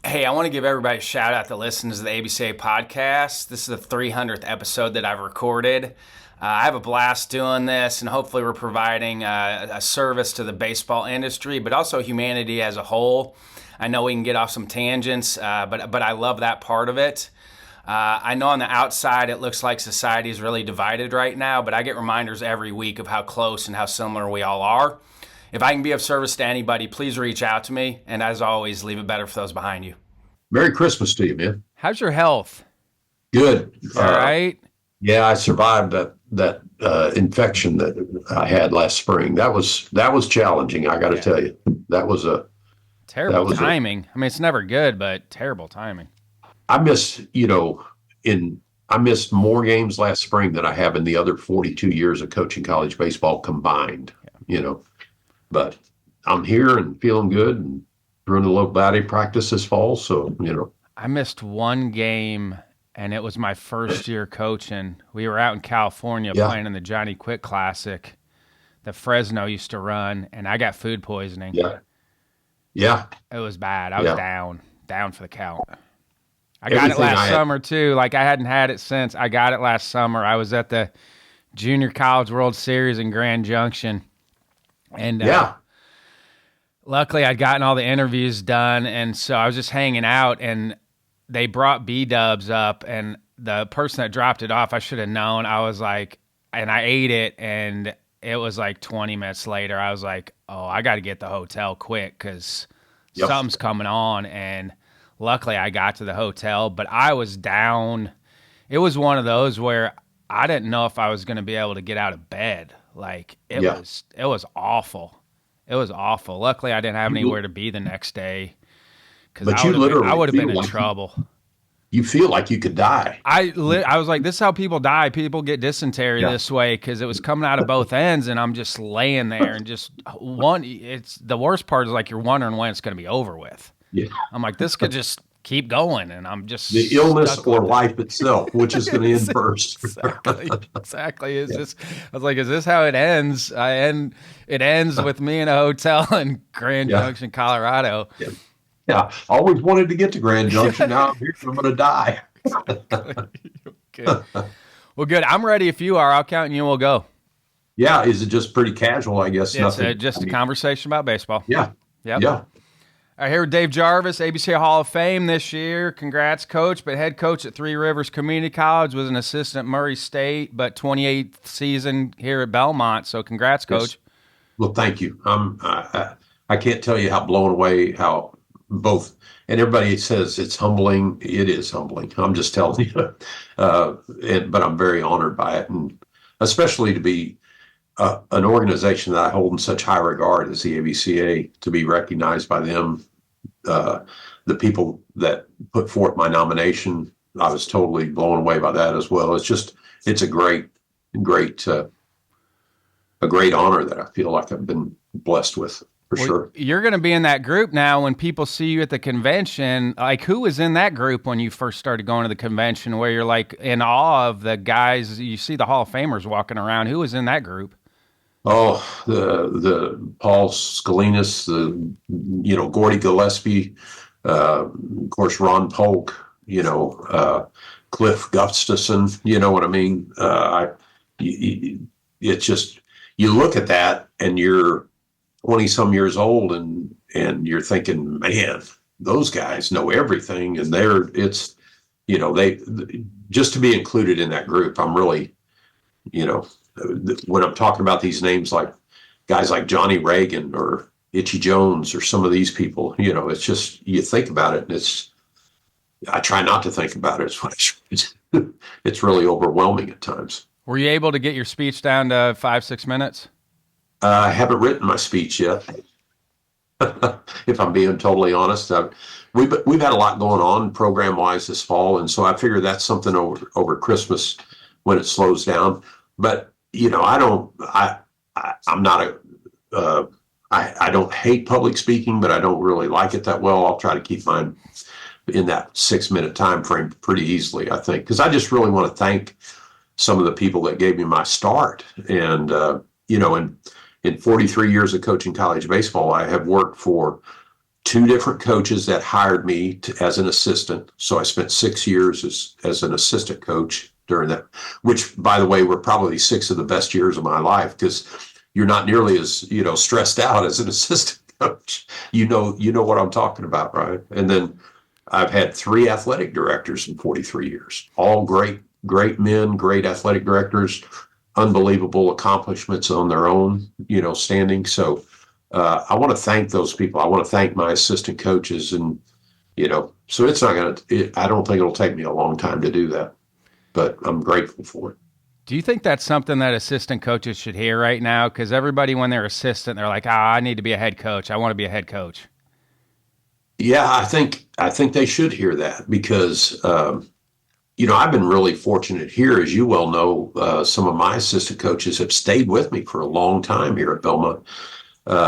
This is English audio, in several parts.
Hey, I want to give everybody a shout out that listens to the ABCA Podcast. This is the 300th episode that I've recorded. I have a blast doing this, and hopefully we're providing a service to the baseball industry, but also humanity as a whole. I know we can get off some tangents, but I love that part of it. I know on the outside it looks like society is really divided right now, but I get reminders every week of how close and how similar we all are. If I can be of service to anybody, please reach out to me. And as always, leave it better for those behind you. Merry Christmas to you, man. How's your health? Good. All right. Yeah, I survived that infection that I had last spring. That was challenging. I got to tell you, that was terrible timing. I mean, it's never good, but terrible timing. I missed more games last spring than I have in the other 42 years of coaching college baseball combined. Yeah. But I'm here and feeling good and doing a little batting practice this fall. So, I missed one game, and it was my first year coaching. We were out in California playing in the Johnny Quick Classic that Fresno used to run, and I got food poisoning. Yeah. It was bad. I was down for the count. I got it last summer, too. Like, I hadn't had it since. I got it last summer. I was at the Junior College World Series in Grand Junction. And luckily, I'd gotten all the interviews done, and so I was just hanging out, and they brought B-dubs up, and the person that dropped it off, I should have known. I was like, and I ate it, and it was like 20 minutes later. I was like, oh, I got to get the hotel quick because something's coming on, and luckily I got to the hotel, but I was down. It was one of those where I didn't know if I was going to be able to get out of bed. Like, it was awful. It was awful. Luckily, I didn't have anywhere to be the next day because I would have been in trouble. You feel like you could die. I was like, this is how people die. People get dysentery this way because it was coming out of both ends, and I'm just laying there and just it's the worst part is like you're wondering when it's going to be over with. Yeah. I'm like, this could just keep going, and I'm just the illness or life itself, which is going to end first. Exactly. I was like, is this how it ends? It ends with me in a hotel in Grand Junction, Colorado. Yeah. Always wanted to get to Grand Junction. Now I'm here, I'm going to die. Okay. Well, good. I'm ready. If you are, I'll count and you will go. Yeah. Is it just pretty casual? I guess it's just a conversation about baseball. Yeah. Yep. Yeah. All right, here with Dave Jarvis, ABCA Hall of Fame this year. Congrats, coach, but head coach at Three Rivers Community College, was an assistant at Murray State, but 28th season here at Belmont. So congrats, coach. Yes. Well, thank you. I can't tell you how blown away, how both, and everybody says it's humbling. It is humbling. I'm just telling you. But I'm very honored by it, and especially to be an organization that I hold in such high regard as the ABCA, to be recognized by them, the people that put forth my nomination. I was totally blown away by that as well. It's a great honor that I feel like I've been blessed with, for sure. You're going to be in that group now when people see you at the convention. Like, who was in that group when you first started going to the convention, where you're like in awe of the guys? You see the Hall of Famers walking around. Who was in that group? Oh, the Paul Scalinas, Gordy Gillespie, of course, Ron Polk, Cliff Gustafson, you know what I mean? It's just, you look at that and you're 20 some years old and you're thinking, man, those guys know everything. And they just to be included in that group, I'm really, when I'm talking about these names, like guys like Johnny Reagan or Itchy Jones or some of these people, it's just, you think about it and I try not to think about it. It's really overwhelming at times. Were you able to get your speech down to 5-6 minutes? I haven't written my speech yet. If I'm being totally honest, we've had a lot going on program wise this fall. And so I figure that's something over Christmas when it slows down. But I don't hate public speaking, but I don't really like it that well. I'll try to keep mine in that 6-minute time frame pretty easily, I think, because I just really want to thank some of the people that gave me my start. And, in 43 years of coaching college baseball, I have worked for two different coaches that hired me as an assistant. So I spent 6 years as an assistant coach during that, which, by the way, were probably 6 of the best years of my life, because you're not nearly as, stressed out as an assistant coach. You know what I'm talking about, right? And then I've had 3 athletic directors in 43 years, all great men, great athletic directors, unbelievable accomplishments on their own, standing. So I want to thank those people. I want to thank my assistant coaches, and so it's not going to. I don't think it'll take me a long time to do that, but I'm grateful for it. Do you think that's something that assistant coaches should hear right now? Because everybody, when they're assistant, they're like, I need to be a head coach. I want to be a head coach. Yeah, I think they should hear that, because I've been really fortunate here. As you well know, some of my assistant coaches have stayed with me for a long time here at Belmont.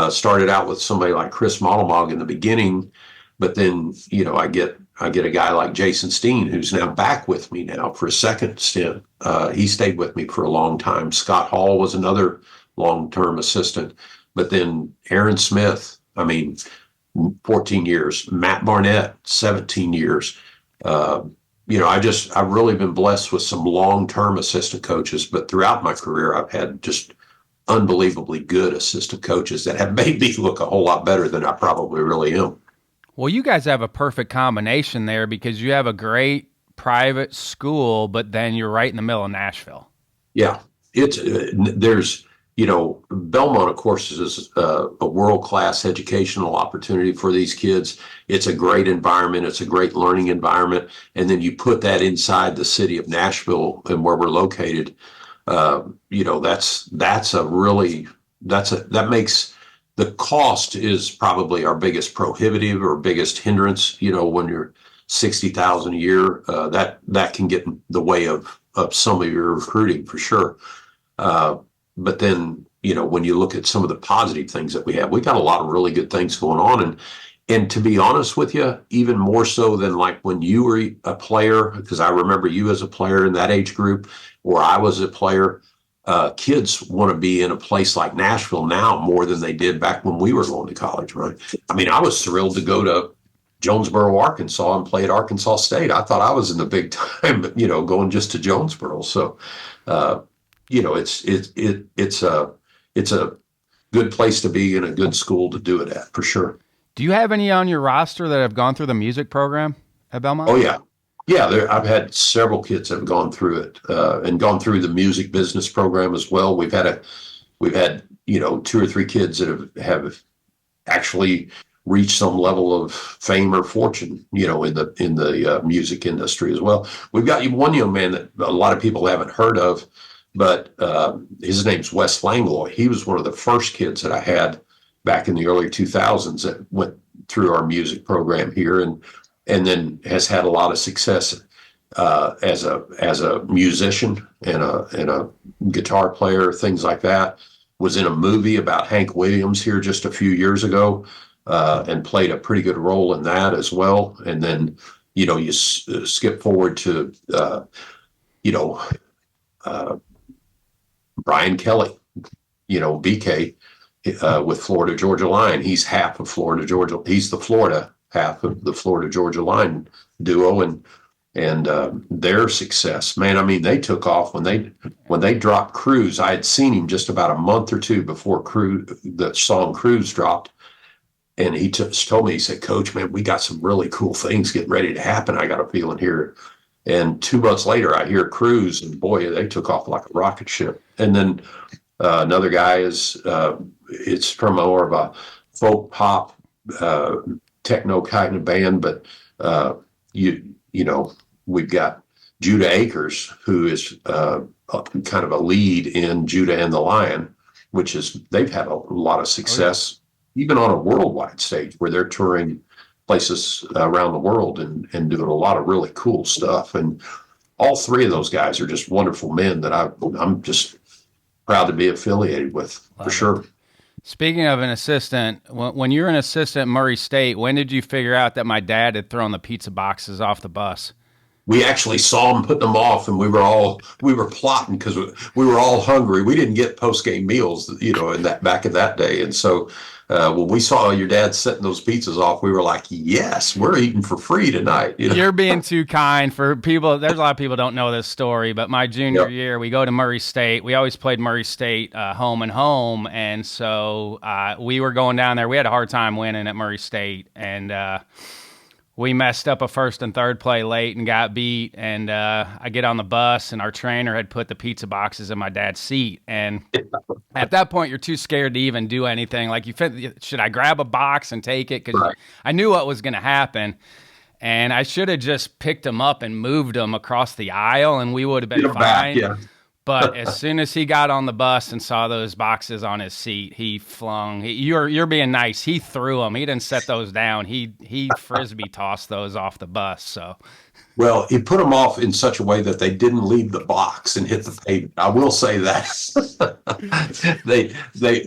Started out with somebody like Chris Modelmog in the beginning, but then, I get a guy like Jason Steen, who's now back with me now for a second stint. He stayed with me for a long time. Scott Hall was another long-term assistant, but then Aaron Smith, 14 years, Matt Barnett, 17 years. I've really been blessed with some long-term assistant coaches, but throughout my career, I've had just unbelievably good assistant coaches that have made me look a whole lot better than I probably really am. Well, you guys have a perfect combination there, because you have a great private school, but then you're right in the middle of Nashville. Yeah, Belmont, of course, is a world-class educational opportunity for these kids. It's a great environment. It's a great learning environment. And then you put that inside the city of Nashville and where we're located. That makes the cost is probably our biggest prohibitive or biggest hindrance. When you're $60,000 a year, that can get in the way of some of your recruiting for sure. But then, when you look at some of the positive things that we got a lot of really good things going on. And to be honest with you, even more so than like when you were a player, because I remember you as a player in that age group, or I was a player, kids want to be in a place like Nashville now more than they did back when we were going to college, right? I was thrilled to go to Jonesboro, Arkansas, and play at Arkansas State. I thought I was in the big time, going just to Jonesboro. So, it's a good place to be and a good school to do it at, for sure. Do you have any on your roster that have gone through the music program at Belmont? Oh, yeah. Yeah, I've had several kids that have gone through it and gone through the music business program as well. We've had 2 or 3 kids that have actually reached some level of fame or fortune, in the music industry as well. We've got one young man that a lot of people haven't heard of, but his name's Wes Langlois. He was one of the first kids that I had back in the early 2000s that went through our music program here, and then has had a lot of success as a musician and a guitar player, things like that. Was in a movie about Hank Williams here just a few years ago, and played a pretty good role in that as well. And then, you skip forward to, Brian Kelly, BK, with Florida Georgia Line. He's half of Florida Georgia. He's the Florida half of the Florida Georgia Line duo, and their success, man. They took off when they dropped Cruise. I had seen him just about a month or two before the song Cruise dropped, and he told me, he said, "Coach, man, we got some really cool things getting ready to happen. I got a feeling here." And 2 months later, I hear Cruise, and boy, they took off like a rocket ship. And then another guy it's from more of a folk pop, techno kind of band, but we've got Judah Akers, who is kind of a lead in Judah and the Lion, they've had a lot of success, even on a worldwide stage where they're touring places around the world and doing a lot of really cool stuff. And all 3 of those guys are just wonderful men that I'm just proud to be affiliated with, for sure. Speaking of an assistant, when you're an assistant at Murray State, when did you figure out that my dad had thrown the pizza boxes off the bus? we actually saw them putting them off, and we were plotting because we were all hungry. We didn't get post game meals, in that back in that day, and so when we saw your dad setting those pizzas off, we were like, yes, we're eating for free tonight. You're being too kind for people. There's a lot of people don't know this story, but my junior year, we go to Murray State. We always played Murray State home and home, and so we were going down there. We had a hard time winning at Murray State, and we messed up a first and third play late and got beat. And I get on the bus, and our trainer had put the pizza boxes in my dad's seat. And at that point, you're too scared to even do anything. Like, should I grab a box and take it? Because I knew what was going to happen. And I should have just picked them up and moved them across the aisle, and we would have been fine. But as soon as he got on the bus and saw those boxes on his seat, he flung. You're being nice. He threw them. He didn't set those down. He frisbee tossed those off the bus. So, well, he put them off in such a way that they didn't leave the box and hit the pavement. I will say that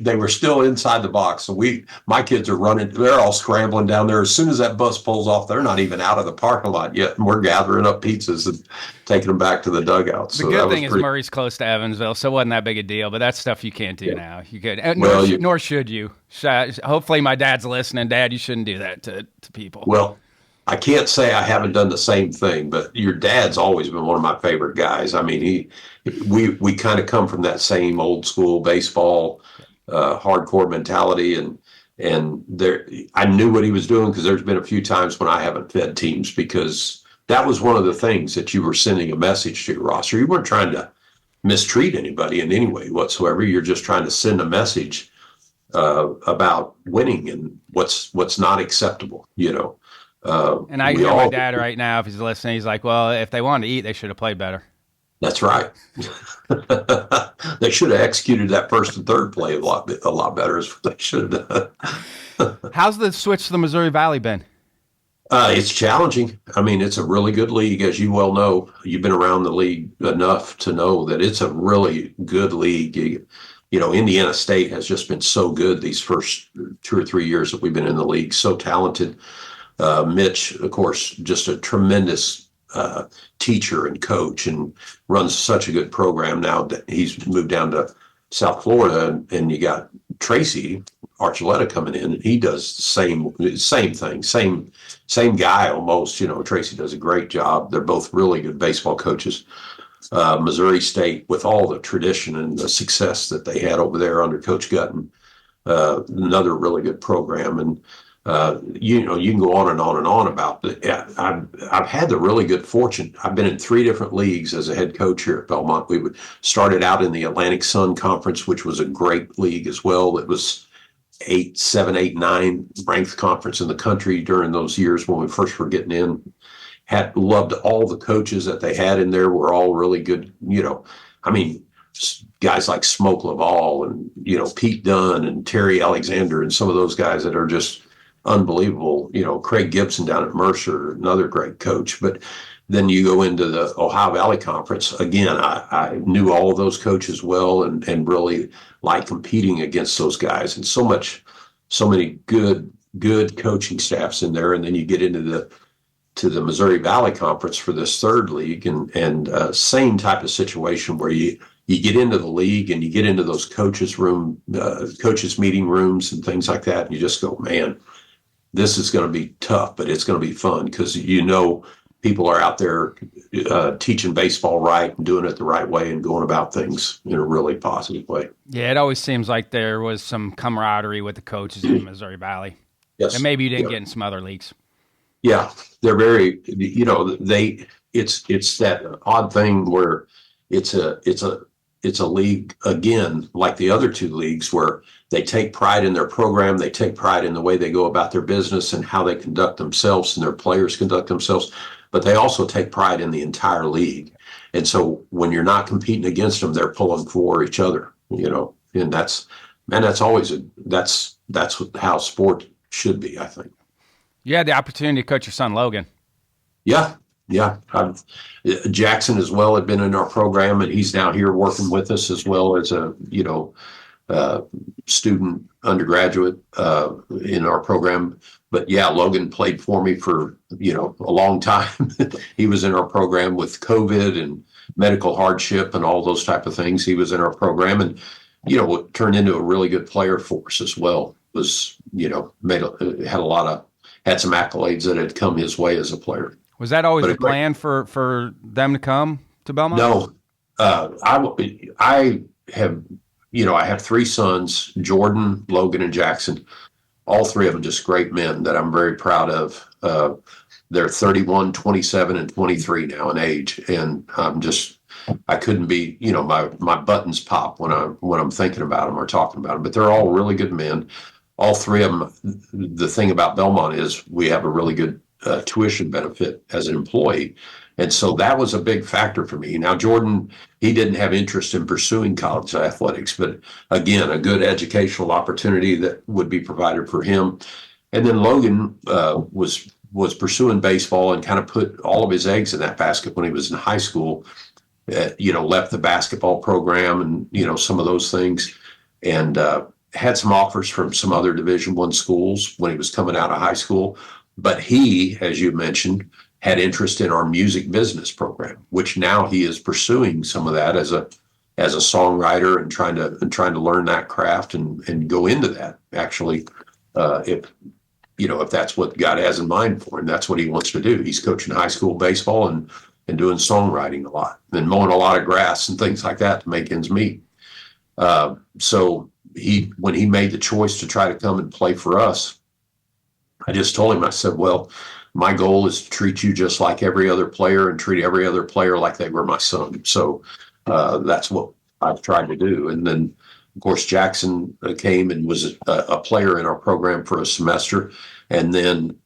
they were still inside the box. So my kids are running. They're all scrambling down there. As soon as that bus pulls off, they're not even out of the parking lot yet, and we're gathering up pizzas and taking them back to the dugouts. The good thing is Murray's close to Evansville, so it wasn't that big a deal. But that's stuff you can't do now. You could, nor should you. Hopefully, my dad's listening. Dad, you shouldn't do that to people. Well, I can't say I haven't done the same thing, but your dad's always been one of my favorite guys. I mean, we kind of come from that same old school baseball, hardcore mentality, and there I knew what he was doing, because there's been a few times when I haven't fed teams, because that was one of the things that you were sending a message to your roster. You weren't trying to mistreat anybody in any way whatsoever. You're just trying to send a message about winning and what's not acceptable, And I hear my dad right now, if he's listening, he's like, well, if they wanted to eat, they should have played better. That's right. They should have executed that first and third play a lot better, is what they should have done. How's the switch to the Missouri Valley been? It's challenging. I mean, it's a really good league, as you well know. You've been around the league enough to know that it's a really good league. Indiana State has just been so good these first 2 or 3 years that we've been in the league. So talented. Mitch, of course, just a tremendous teacher and coach, and runs such a good program now that he's moved down to South Florida, and you got Tracy Archuleta coming in, and he does the same thing, same guy almost. Tracy does a great job. They're both really good baseball coaches. Missouri State, with all the tradition and the success that they had over there under Coach Gutton, another really good program. And you can go on and on and on about it. I've had the really good fortune. I've been in 3 different leagues as a head coach here at Belmont. We started out in the Atlantic Sun Conference, which was a great league as well. It was 7, 8, 9 ranked conference in the country during those years when we first were getting in. Loved all the coaches that they had in there. Were all really good. Guys like Smoke Laval and Pete Dunn and Terry Alexander and some of those guys that are just unbelievable. Craig Gibson down at Mercer, another great coach. But then you go into the Ohio Valley Conference. Again, I knew all of those coaches well, and really like competing against those guys. And so many good coaching staffs in there. And then you get into the Missouri Valley Conference for this third league, and same type of situation where you get into the league and you get into those coaches meeting rooms and things like that. And you just go, man, this is going to be tough, but it's going to be fun, because people are out there teaching baseball right and doing it the right way and going about things in a really positive way. Yeah, it always seems like there was some camaraderie with the coaches in the Missouri Valley. Yes. And maybe you didn't get in some other leagues. Yeah, they're very, it's that odd thing where it's a league, again, like the other 2 leagues, where they take pride in their program. They take pride in the way they go about their business and how they conduct themselves and their players conduct themselves. But they also take pride in the entire league. And so when you're not competing against them, they're pulling for each other, and that's how sport should be, I think. You had the opportunity to coach your son, Logan. Yeah. Jackson as well had been in our program, and he's now here working with us, as well as student undergraduate in our program. But yeah, Logan played for me for, a long time. He was in our program with COVID and medical hardship and all those type of things. He was in our program and, turned into a really good player for us as well. Was, had some accolades that had come his way as a player. Was that always the plan for them to come to Belmont? No, I have, I have three sons, Jordan, Logan, and Jackson. All three of them just great men that I'm very proud of. They're 31, 27, and 23 now in age. And I couldn't be, my buttons pop when I'm thinking about them or talking about them, but they're all really good men. All three of them. The thing about Belmont is we have a really good tuition benefit as an employee. And so that was a big factor for me. Now, Jordan, he didn't have interest in pursuing college athletics, but again, a good educational opportunity that would be provided for him. And then Logan was pursuing baseball and kind of put all of his eggs in that basket when he was in high school. Left the basketball program and, some of those things, and had some offers from some other Division I schools when he was coming out of high school. But he, as you mentioned, had interest in our music business program, which now he is pursuing some of that as a songwriter and trying to learn that craft and go into that. Actually, if that's what God has in mind for him, that's what he wants to do. He's coaching high school baseball and doing songwriting a lot and mowing a lot of grass and things like that to make ends meet. So when he made the choice to try to come and play for us, I just told him, I said, well, my goal is to treat you just like every other player and treat every other player like they were my son. So that's what I've tried to do. And then, of course, Jackson came and was a player in our program for a semester. And then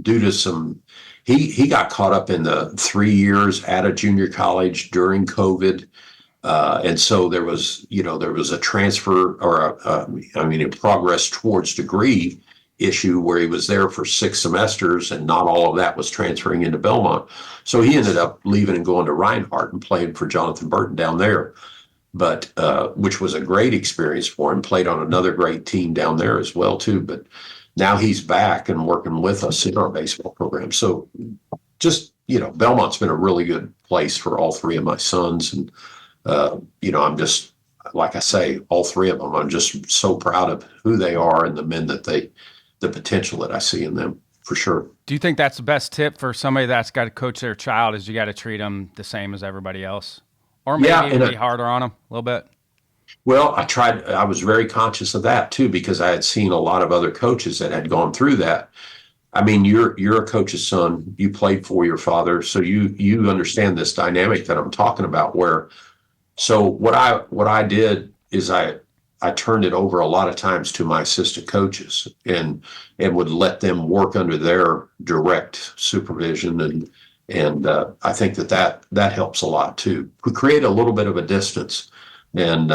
due to he got caught up in the 3 years at a junior college during COVID. And so there was a transfer or a progress towards degree issue where he was there for 6 semesters and not all of that was transferring into Belmont. So he ended up leaving and going to Reinhardt and playing for Jonathan Burton down there, but which was a great experience for him. Played on another great team down there as well too. But now he's back and working with us in our baseball program. So just, Belmont's been a really good place for all three of my sons. And, I'm just, like I say, all three of them, I'm just so proud of who they are and the men the potential that I see in them, for sure. Do you think that's the best tip for somebody that's got to coach their child is you got to treat them the same as everybody else? Or maybe be harder on them a little bit? Well, I was very conscious of that too, because I had seen a lot of other coaches that had gone through that. I mean, you're a coach's son, you played for your father, so you understand this dynamic that I'm talking about so what I did is I turned it over a lot of times to my assistant coaches and would let them work under their direct supervision. And I think that helps a lot too. We create a little bit of a distance and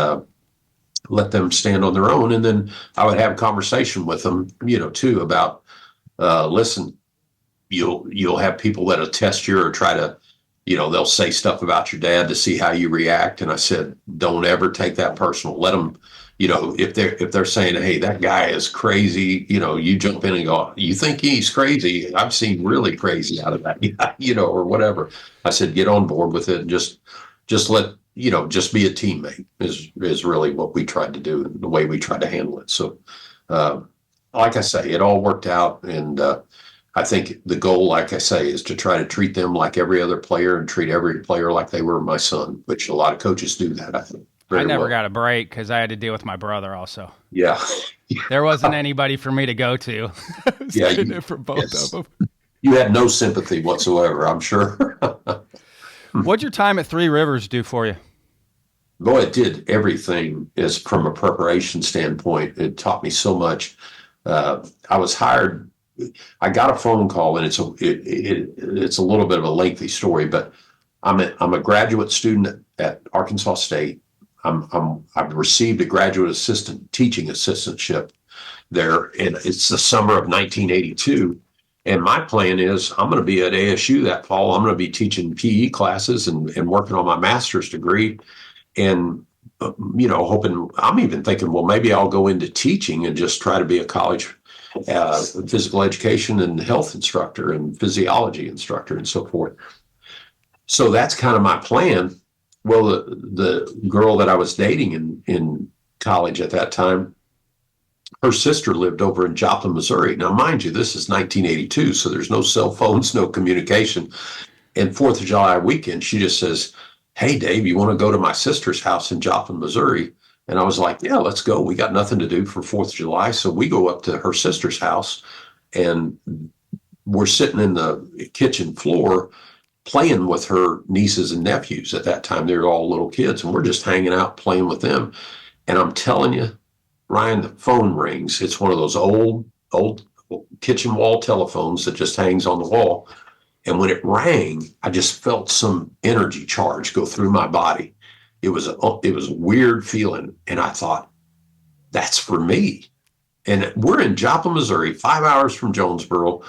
let them stand on their own. And then I would have a conversation with them, too, about, listen, you'll have people that'll test you or try to, they'll say stuff about your dad to see how you react. And I said, don't ever take that personal. Let them, if they're saying, hey, that guy is crazy, you jump in and go, you think he's crazy? I've seen really crazy out of that guy, or whatever. I said, get on board with it and just let, just be a teammate is really what we tried to do and the way we tried to handle it. So, like I say, it all worked out. And, I think the goal, like I say, is to try to treat them like every other player and treat every player like they were my son, which a lot of coaches do that, I think. I never got a break because I had to deal with my brother also. Yeah. There wasn't anybody for me to go to. Yeah, for both of them. You had no sympathy whatsoever, I'm sure. What'd your time at Three Rivers do for you? Boy, it did everything as from a preparation standpoint. It taught me so much. I was hired. I got a phone call, and it's a little bit of a lengthy story, but I'm a graduate student at Arkansas State. I've received a graduate teaching assistantship there, and it's the summer of 1982. And my plan is I'm going to be at ASU that fall. I'm going to be teaching PE classes and working on my master's degree. And hoping, I'm even thinking, well, maybe I'll go into teaching and just try to be a college physical education and health instructor and physiology instructor and so forth. So that's kind of my plan. Well, the girl that I was dating in college at that time, her sister lived over in Joplin, Missouri. Now, mind you, this is 1982, so there's no cell phones, no communication. And 4th of July weekend, she just says, hey, Dave, you want to go to my sister's house in Joplin, Missouri? And I was like, yeah, let's go. We got nothing to do for 4th of July. So we go up to her sister's house, and we're sitting in the kitchen floor playing with her nieces and nephews. At that time, they were all little kids, and we're just hanging out playing with them. And I'm telling you, Ryan, the phone rings. It's one of those old kitchen wall telephones that just hangs on the wall. And when it rang, I just felt some energy charge go through my body. It was a weird feeling. And I thought, that's for me. And we're in Joplin, Missouri, 5 hours from Jonesboro.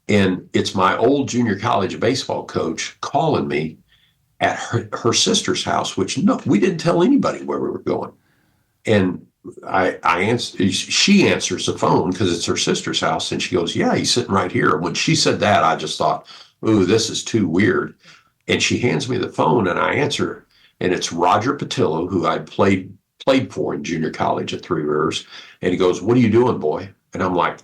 And it's my old junior college baseball coach calling me at her sister's house, which we didn't tell anybody where we were going. And I answer, she answers the phone because it's her sister's house. And she goes, yeah, he's sitting right here. When she said that, I just thought, ooh, this is too weird. And she hands me the phone and I answer, and it's Roger Patillo, who I played for in junior college at Three Rivers. And he goes, what are you doing, boy? And I'm like,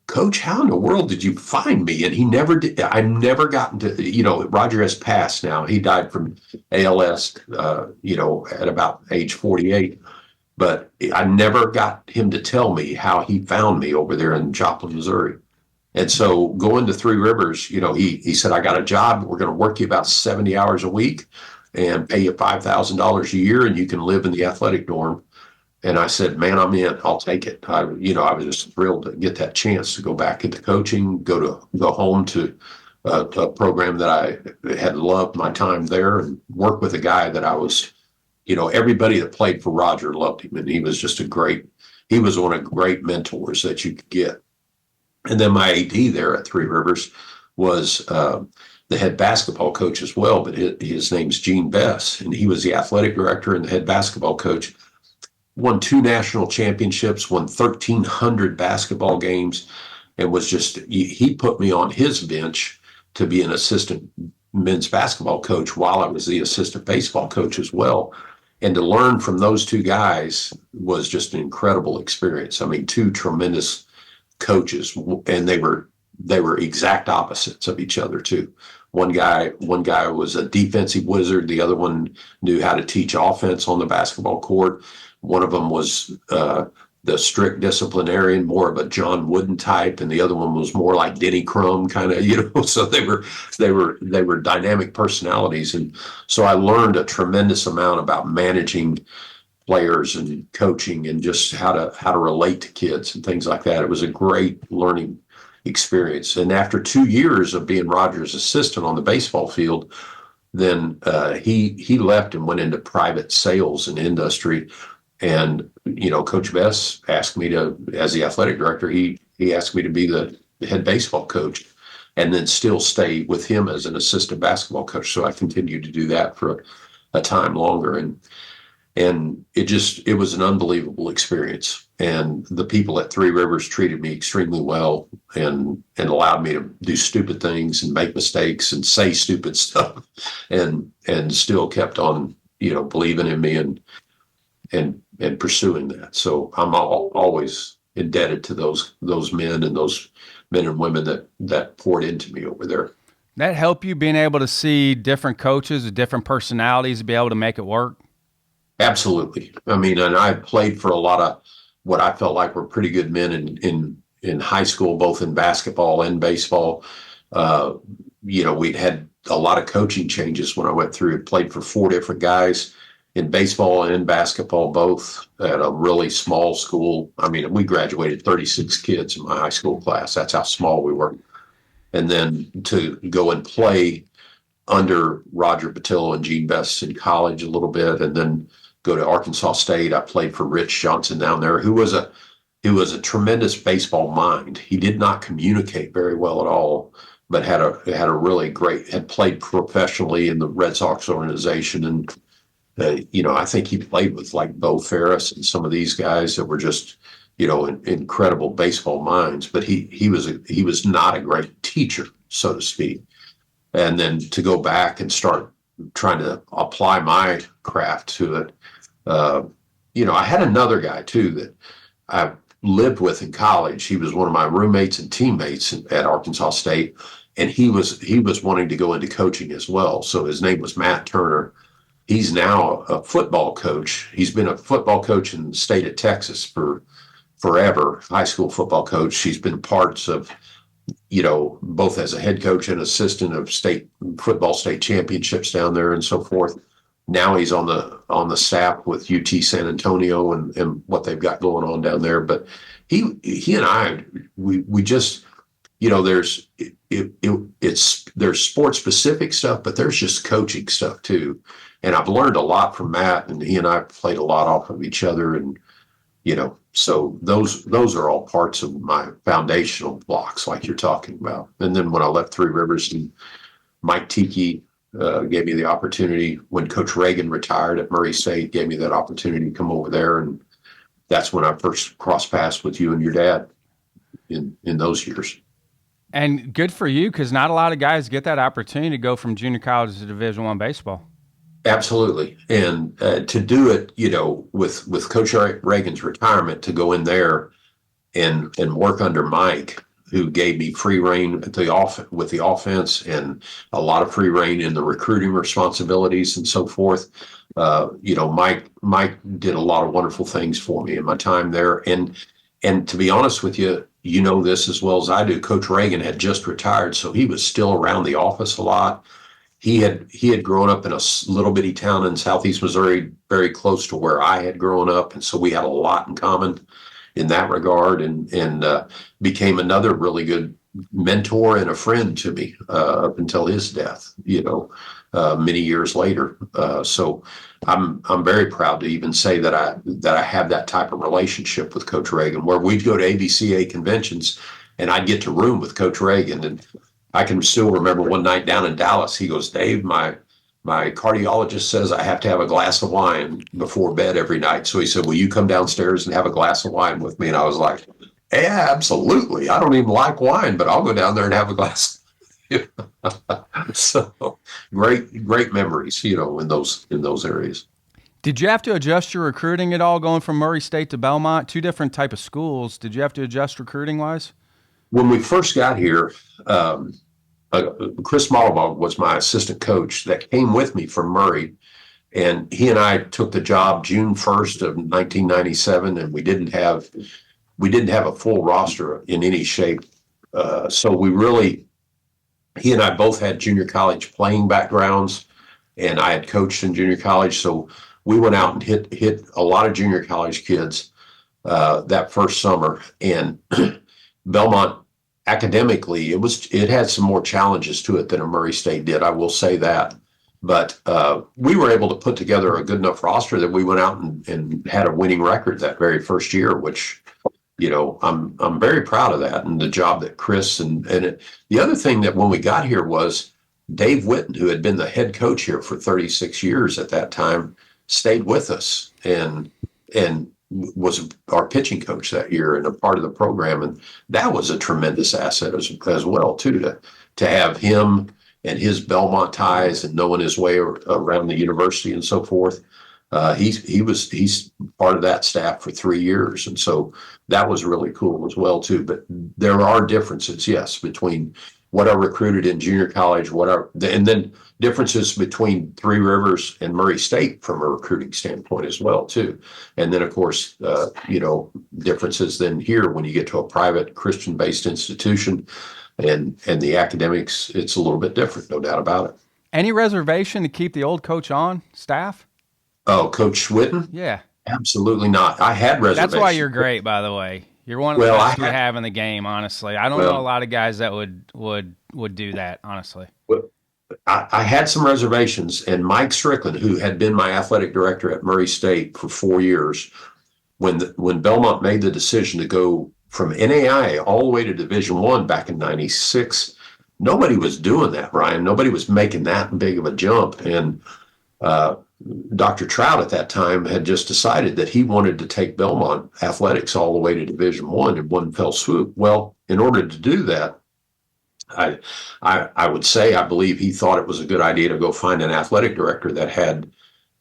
Coach, how in the world did you find me? And he never did. I never gotten to, Roger has passed now. He died from ALS, at about age 48. But I never got him to tell me how he found me over there in Joplin, Missouri. And so going to Three Rivers, he said, I got a job. We're going to work you about 70 hours a week and pay you $5,000 a year, and you can live in the athletic dorm. And I said, man, I'm in. I'll take it. I was just thrilled to get that chance to go back into coaching, go home to a program that I had loved my time there, and work with a guy that I was, everybody that played for Roger loved him. And he was just he was one of the great mentors that you could get. And then my AD there at Three Rivers was the head basketball coach as well, but his name's Gene Bess, and he was the athletic director and the head basketball coach. Won 2 national championships, won 1,300 basketball games, and he put me on his bench to be an assistant men's basketball coach while I was the assistant baseball coach as well. And to learn from those 2 guys was just an incredible experience. I mean, 2 tremendous coaches, and they were exact opposites of each other too. One guy was a defensive wizard. The other one knew how to teach offense on the basketball court. One of them was the strict disciplinarian, more of a John Wooden type, and the other one was more like Denny Crum kind of, So they were dynamic personalities, and so I learned a tremendous amount about managing players and coaching and just how to relate to kids and things like that. It was a great learning experience. And after 2 years of being Roger's assistant on the baseball field, then he left and went into private sales and industry. And, Coach Bess asked me to, as the athletic director, he asked me to be the head baseball coach and then still stay with him as an assistant basketball coach. So I continued to do that for a time longer. And it was an unbelievable experience. And the people at Three Rivers treated me extremely well and allowed me to do stupid things and make mistakes and say stupid stuff and still kept on, believing in me and pursuing that. So I'm always indebted to those men and those men and women that poured into me over there. That help you being able to see different coaches with different personalities to be able to make it work? Absolutely. I mean, and I played for a lot of what I felt like were pretty good men in high school, both in basketball and baseball. We'd had a lot of coaching changes when I went through. I played for 4 different guys in baseball and in basketball, both at a really small school. I mean, we graduated 36 kids in my high school class. That's how small we were. And then to go and play under Roger Patillo and Gene Bess in college a little bit, and then go to Arkansas State. I played for Rich Johnson down there, who was a tremendous baseball mind. He did not communicate very well at all, but had a really great, had played professionally in the Red Sox organization and I think he played with like Bo Ferris and some of these guys that were just, incredible baseball minds. But he was not a great teacher, so to speak. And then to go back and start trying to apply my craft to it. I had another guy too that I lived with in college. He was one of my roommates and teammates at Arkansas State, and he was wanting to go into coaching as well. So his name was Matt Turner. He's now a football coach. He's been a football coach in the state of Texas for forever, high school football coach. He's been parts of, both as a head coach and assistant of state championships down there and so forth. Now he's on the staff with UT San Antonio and what they've got going on down there. But he and I, we just, there's sports specific stuff, but there's just coaching stuff too. And I've learned a lot from Matt, and he and I played a lot off of each other. And, so those are all parts of my foundational blocks, like you're talking about. And then when I left Three Rivers, and Mike Tiki gave me the opportunity when Coach Reagan retired at Murray State, gave me that opportunity to come over there. And that's when I first crossed paths with you and your dad in those years. And good for you, because not a lot of guys get that opportunity to go from junior college to Division I baseball. Absolutely. And to do it, with Coach Reagan's retirement, to go in there and work under Mike, who gave me free reign with the offense and a lot of free reign in the recruiting responsibilities and so forth. Mike did a lot of wonderful things for me in my time there. And to be honest with you, this as well as I do, Coach Reagan had just retired, so he was still around the office a lot. He had grown up in a little bitty town in southeast Missouri, very close to where I had grown up, and so we had a lot in common in that regard, and became another really good mentor and a friend to me up until his death, many years later. So I'm very proud to even say that I have that type of relationship with Coach Reagan, where we'd go to ABCA conventions and I'd get to room with Coach Reagan. And I can still remember one night down in Dallas, he goes, "Dave, my cardiologist says I have to have a glass of wine before bed every night. So he said, will you come downstairs and have a glass of wine with me?" And I was like, "Yeah, absolutely. I don't even like wine, but I'll go down there and have a glass." So great memories, in those areas. Did you have to adjust your recruiting at all going from Murray State to Belmont? Two different type of schools. Did you have to adjust recruiting wise? When we first got here, Chris Malabog was my assistant coach that came with me from Murray, and he and I took the job June 1st of 1997, and we didn't have a full roster in any shape. So he and I both had junior college playing backgrounds, and I had coached in junior college. So we went out and hit a lot of junior college kids that first summer. And Belmont, academically, it had some more challenges to it than a Murray State did. I will say that. But we were able to put together a good enough roster that we went out and had a winning record that very first year, which, I'm very proud of that, and the job that Chris the other thing that when we got here was Dave Witten, who had been the head coach here for 36 years at that time, stayed with us and was our pitching coach that year and a part of the program. And that was a tremendous asset as well, too, to have him and his Belmont ties and knowing his way around the university and so forth. He's part of that staff for 3 years. And so that was really cool as well, too. But there are differences, yes, between what I recruited in junior college, and then differences between Three Rivers and Murray State from a recruiting standpoint as well, too. And then, of course, differences then here when you get to a private Christian-based institution and the academics, it's a little bit different, no doubt about it. Any reservation to keep the old coach on staff? Oh, Coach Witten? Yeah. Absolutely not. I had reservations. That's why you're great, by the way. You're one of the best we have in the game, honestly. I don't know a lot of guys that would do that, honestly. Well, I had some reservations, and Mike Strickland, who had been my athletic director at Murray State for 4 years, when Belmont made the decision to go from NAIA all the way to Division I back in '96, nobody was doing that, Ryan. Nobody was making that big of a jump. And Dr. Trout at that time had just decided that he wanted to take Belmont athletics all the way to Division I in one fell swoop. Well, in order to do that, I would say I believe he thought it was a good idea to go find an athletic director that had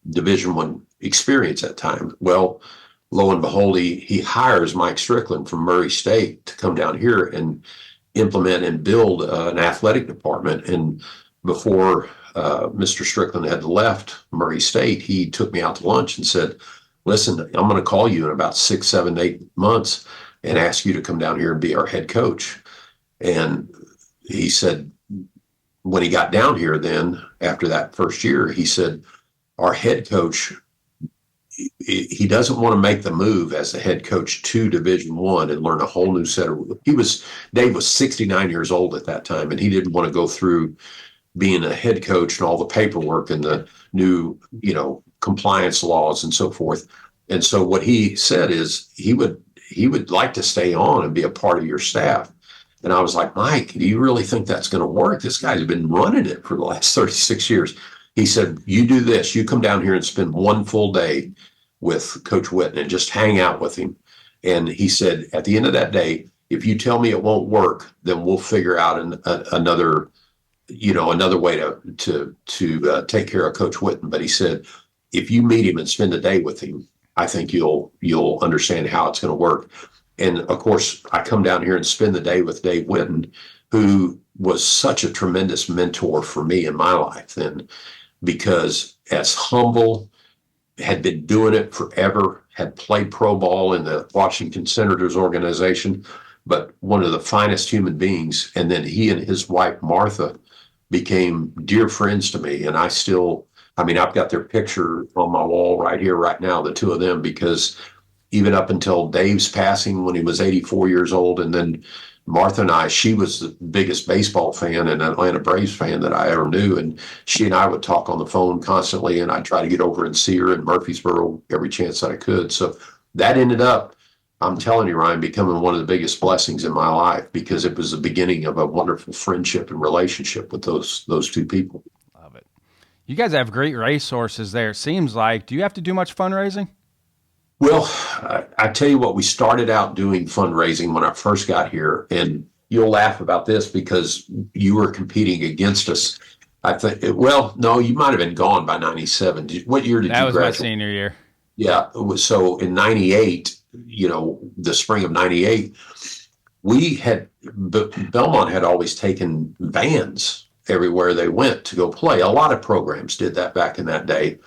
Division I experience at time. Well, lo and behold, he hires Mike Strickland from Murray State to come down here and implement and build an athletic department. And before Mr. Strickland had left Murray State, he took me out to lunch and said, listen, I'm going to call you in about 6, 7, 8 months and ask you to come down here and be our head coach. And he said, when he got down here then, after that first year, he said, our head coach, he doesn't want to make the move as a head coach to Division I and learn a whole new set of, Dave was 69 years old at that time, and he didn't want to go through being a head coach and all the paperwork and the new, compliance laws and so forth. And so what he said is he would like to stay on and be a part of your staff. And I was like, Mike, do you really think that's going to work? This guy's been running it for the last 36 years. He said, you do this. You come down here and spend one full day with Coach Witten and just hang out with him. And he said, at the end of that day, if you tell me it won't work, then we'll figure out another way to take care of Coach Witten. But he said, if you meet him and spend a day with him, I think you'll understand how it's going to work. And of course, I come down here and spend the day with Dave Witten, who was such a tremendous mentor for me in my life then, because as humble, had been doing it forever, had played pro ball in the Washington Senators organization, but one of the finest human beings. And then he and his wife, Martha, became dear friends to me. And I've got their picture on my wall right here, right now, the two of them, because even up until Dave's passing when he was 84 years old, and then Martha and I, she was the biggest baseball fan and Atlanta Braves fan that I ever knew. And she and I would talk on the phone constantly, and I'd try to get over and see her in Murfreesboro every chance that I could. So that ended up, I'm telling you, Ryan, becoming one of the biggest blessings in my life, because it was the beginning of a wonderful friendship and relationship with those two people. Love it. You guys have great resources there, it seems like. Do you have to do much fundraising? Well, I tell you what, we started out doing fundraising when I first got here, and you'll laugh about this because you were competing against us. I think, no, you might have been gone by 97. What year did you graduate? That was my senior year. Yeah. So in 98, the spring of 98, Belmont had always taken vans everywhere they went to go play. A lot of programs did that back in that day.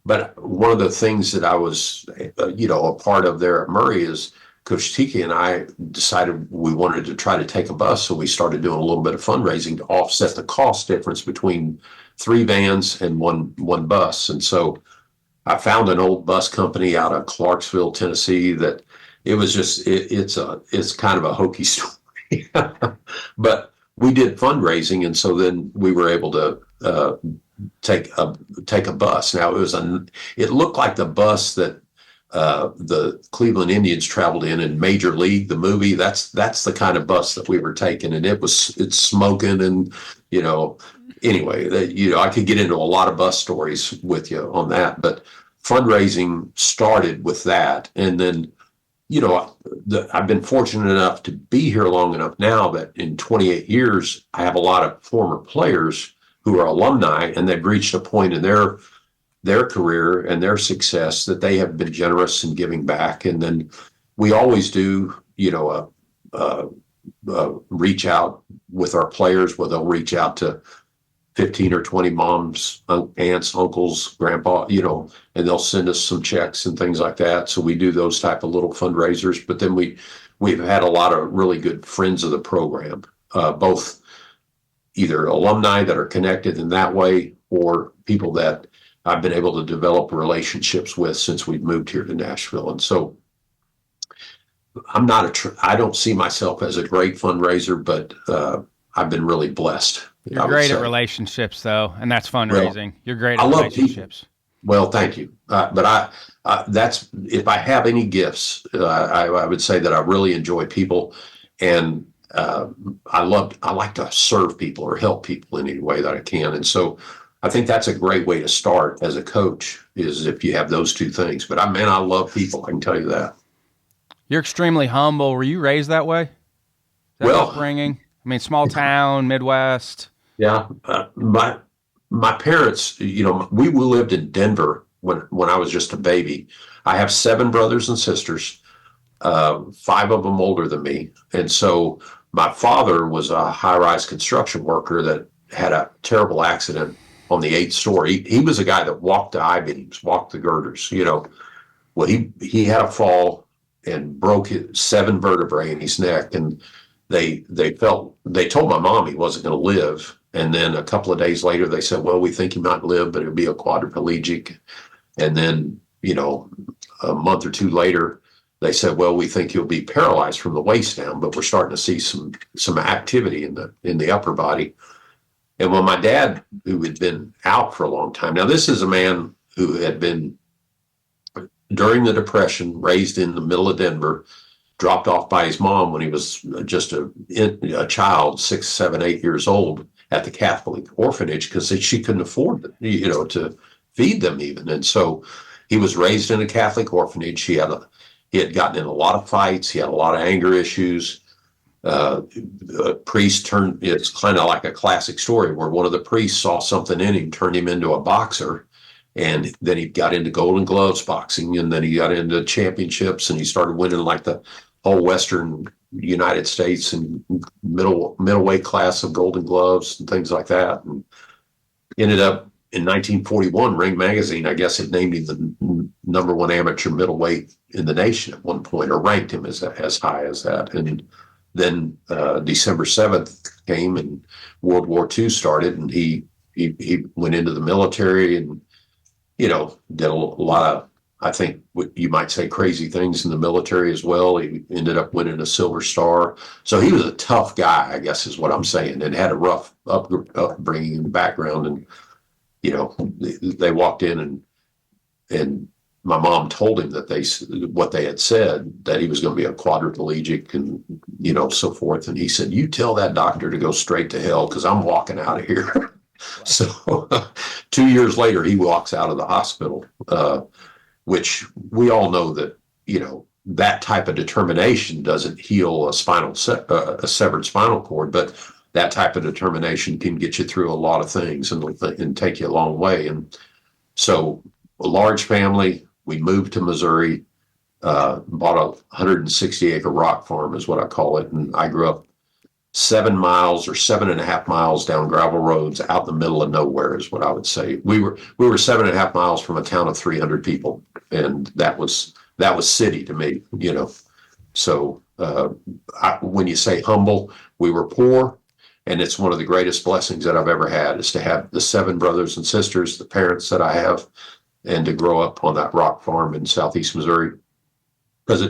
But one of the things that I was, a part of there at Murray is Coach Tiki and I decided we wanted to try to take a bus. So we started doing a little bit of fundraising to offset the cost difference between 3 vans and one bus. And so I found an old bus company out of Clarksville, Tennessee, that it was just, it's kind of a hokey story. But we did fundraising. And so then we were able to take a bus. Now it looked like the bus that the Cleveland Indians traveled in Major League, the movie. That's the kind of bus that we were taking, and it's smoking, and anyway, I could get into a lot of bus stories with you on that, but fundraising started with that. And then I've been fortunate enough to be here long enough now that in 28 years I have a lot of former players who are alumni, and they've reached a point in their career and their success that they have been generous in giving back. And then we always do, reach out with our players, where they'll reach out to 15 or 20 moms, aunts, uncles, grandpa, and they'll send us some checks and things like that. So we do those type of little fundraisers. But then we've had a lot of really good friends of the program, both either alumni that are connected in that way, or people that I've been able to develop relationships with since we've moved here to Nashville. And so I don't see myself as a great fundraiser, but I've been really blessed. You're great at relationships, though, and that's fundraising. You're great at relationships. Well, thank you. But that's, if I have any gifts, I would say that I really enjoy people, and I like to serve people or help people in any way that I can. And so I think that's a great way to start as a coach, is if you have those two things. But I love people. I can tell you that. You're extremely humble. Were you raised that way? That Well, upbringing? I mean, small town, Midwest. yeah, my parents, we lived in Denver when I was just a baby. I have 7 brothers and sisters, 5 of them older than me, and so my father was a high-rise construction worker that had a terrible accident on the 8th story. He was a guy that walked the I-beams, walked the girders. Well, he had a fall and broke 7 vertebrae in his neck, and they told my mom he wasn't going to live. And then a couple of days later, they said, well, we think he might live, but it'll be a quadriplegic. And then, a month or 2 later, they said, well, we think he'll be paralyzed from the waist down, but we're starting to see some activity in the upper body. And when my dad, who had been out for a long time, now this is a man who had been, during the Depression, raised in the middle of Denver, dropped off by his mom when he was just a child, 6, 7, 8 years old, at the Catholic orphanage, because she couldn't afford to feed them even. And so he was raised in a Catholic orphanage. He had gotten in a lot of fights. He had a lot of anger issues. A priest it's kind of like a classic story where one of the priests saw something in him, turned him into a boxer. And then he got into Golden Gloves boxing, and then he got into championships, and he started winning like the whole Western United States and middleweight class of Golden Gloves and things like that. And ended up in 1941, Ring Magazine, I guess, it named him the #1 amateur middleweight in the nation at one point, or ranked him as high as that. And then December 7th came, and World War II started, and he went into the military and did a lot of, I think, what you might say, crazy things in the military as well. He ended up winning a Silver Star. So he was a tough guy, I guess is what I'm saying, and had a rough upbringing and background. And, they walked in and my mom told him that what they had said, that he was going to be a quadriplegic and, so forth. And he said, you tell that doctor to go straight to hell, because I'm walking out of here. So 2 years later, he walks out of the hospital, which we all know that, that type of determination doesn't heal a severed spinal cord, but that type of determination can get you through a lot of things and take you a long way. And so a large family, we moved to Missouri, bought a 160-acre rock farm is what I call it. And I grew up 7 miles or 7.5 miles down gravel roads out in the middle of nowhere is what I would say. We were 7.5 miles from a town of 300 people. And that was city to me, So when you say humble, we were poor. And it's one of the greatest blessings that I've ever had, is to have the 7 brothers and sisters, the parents that I have, and to grow up on that rock farm in Southeast Missouri. Because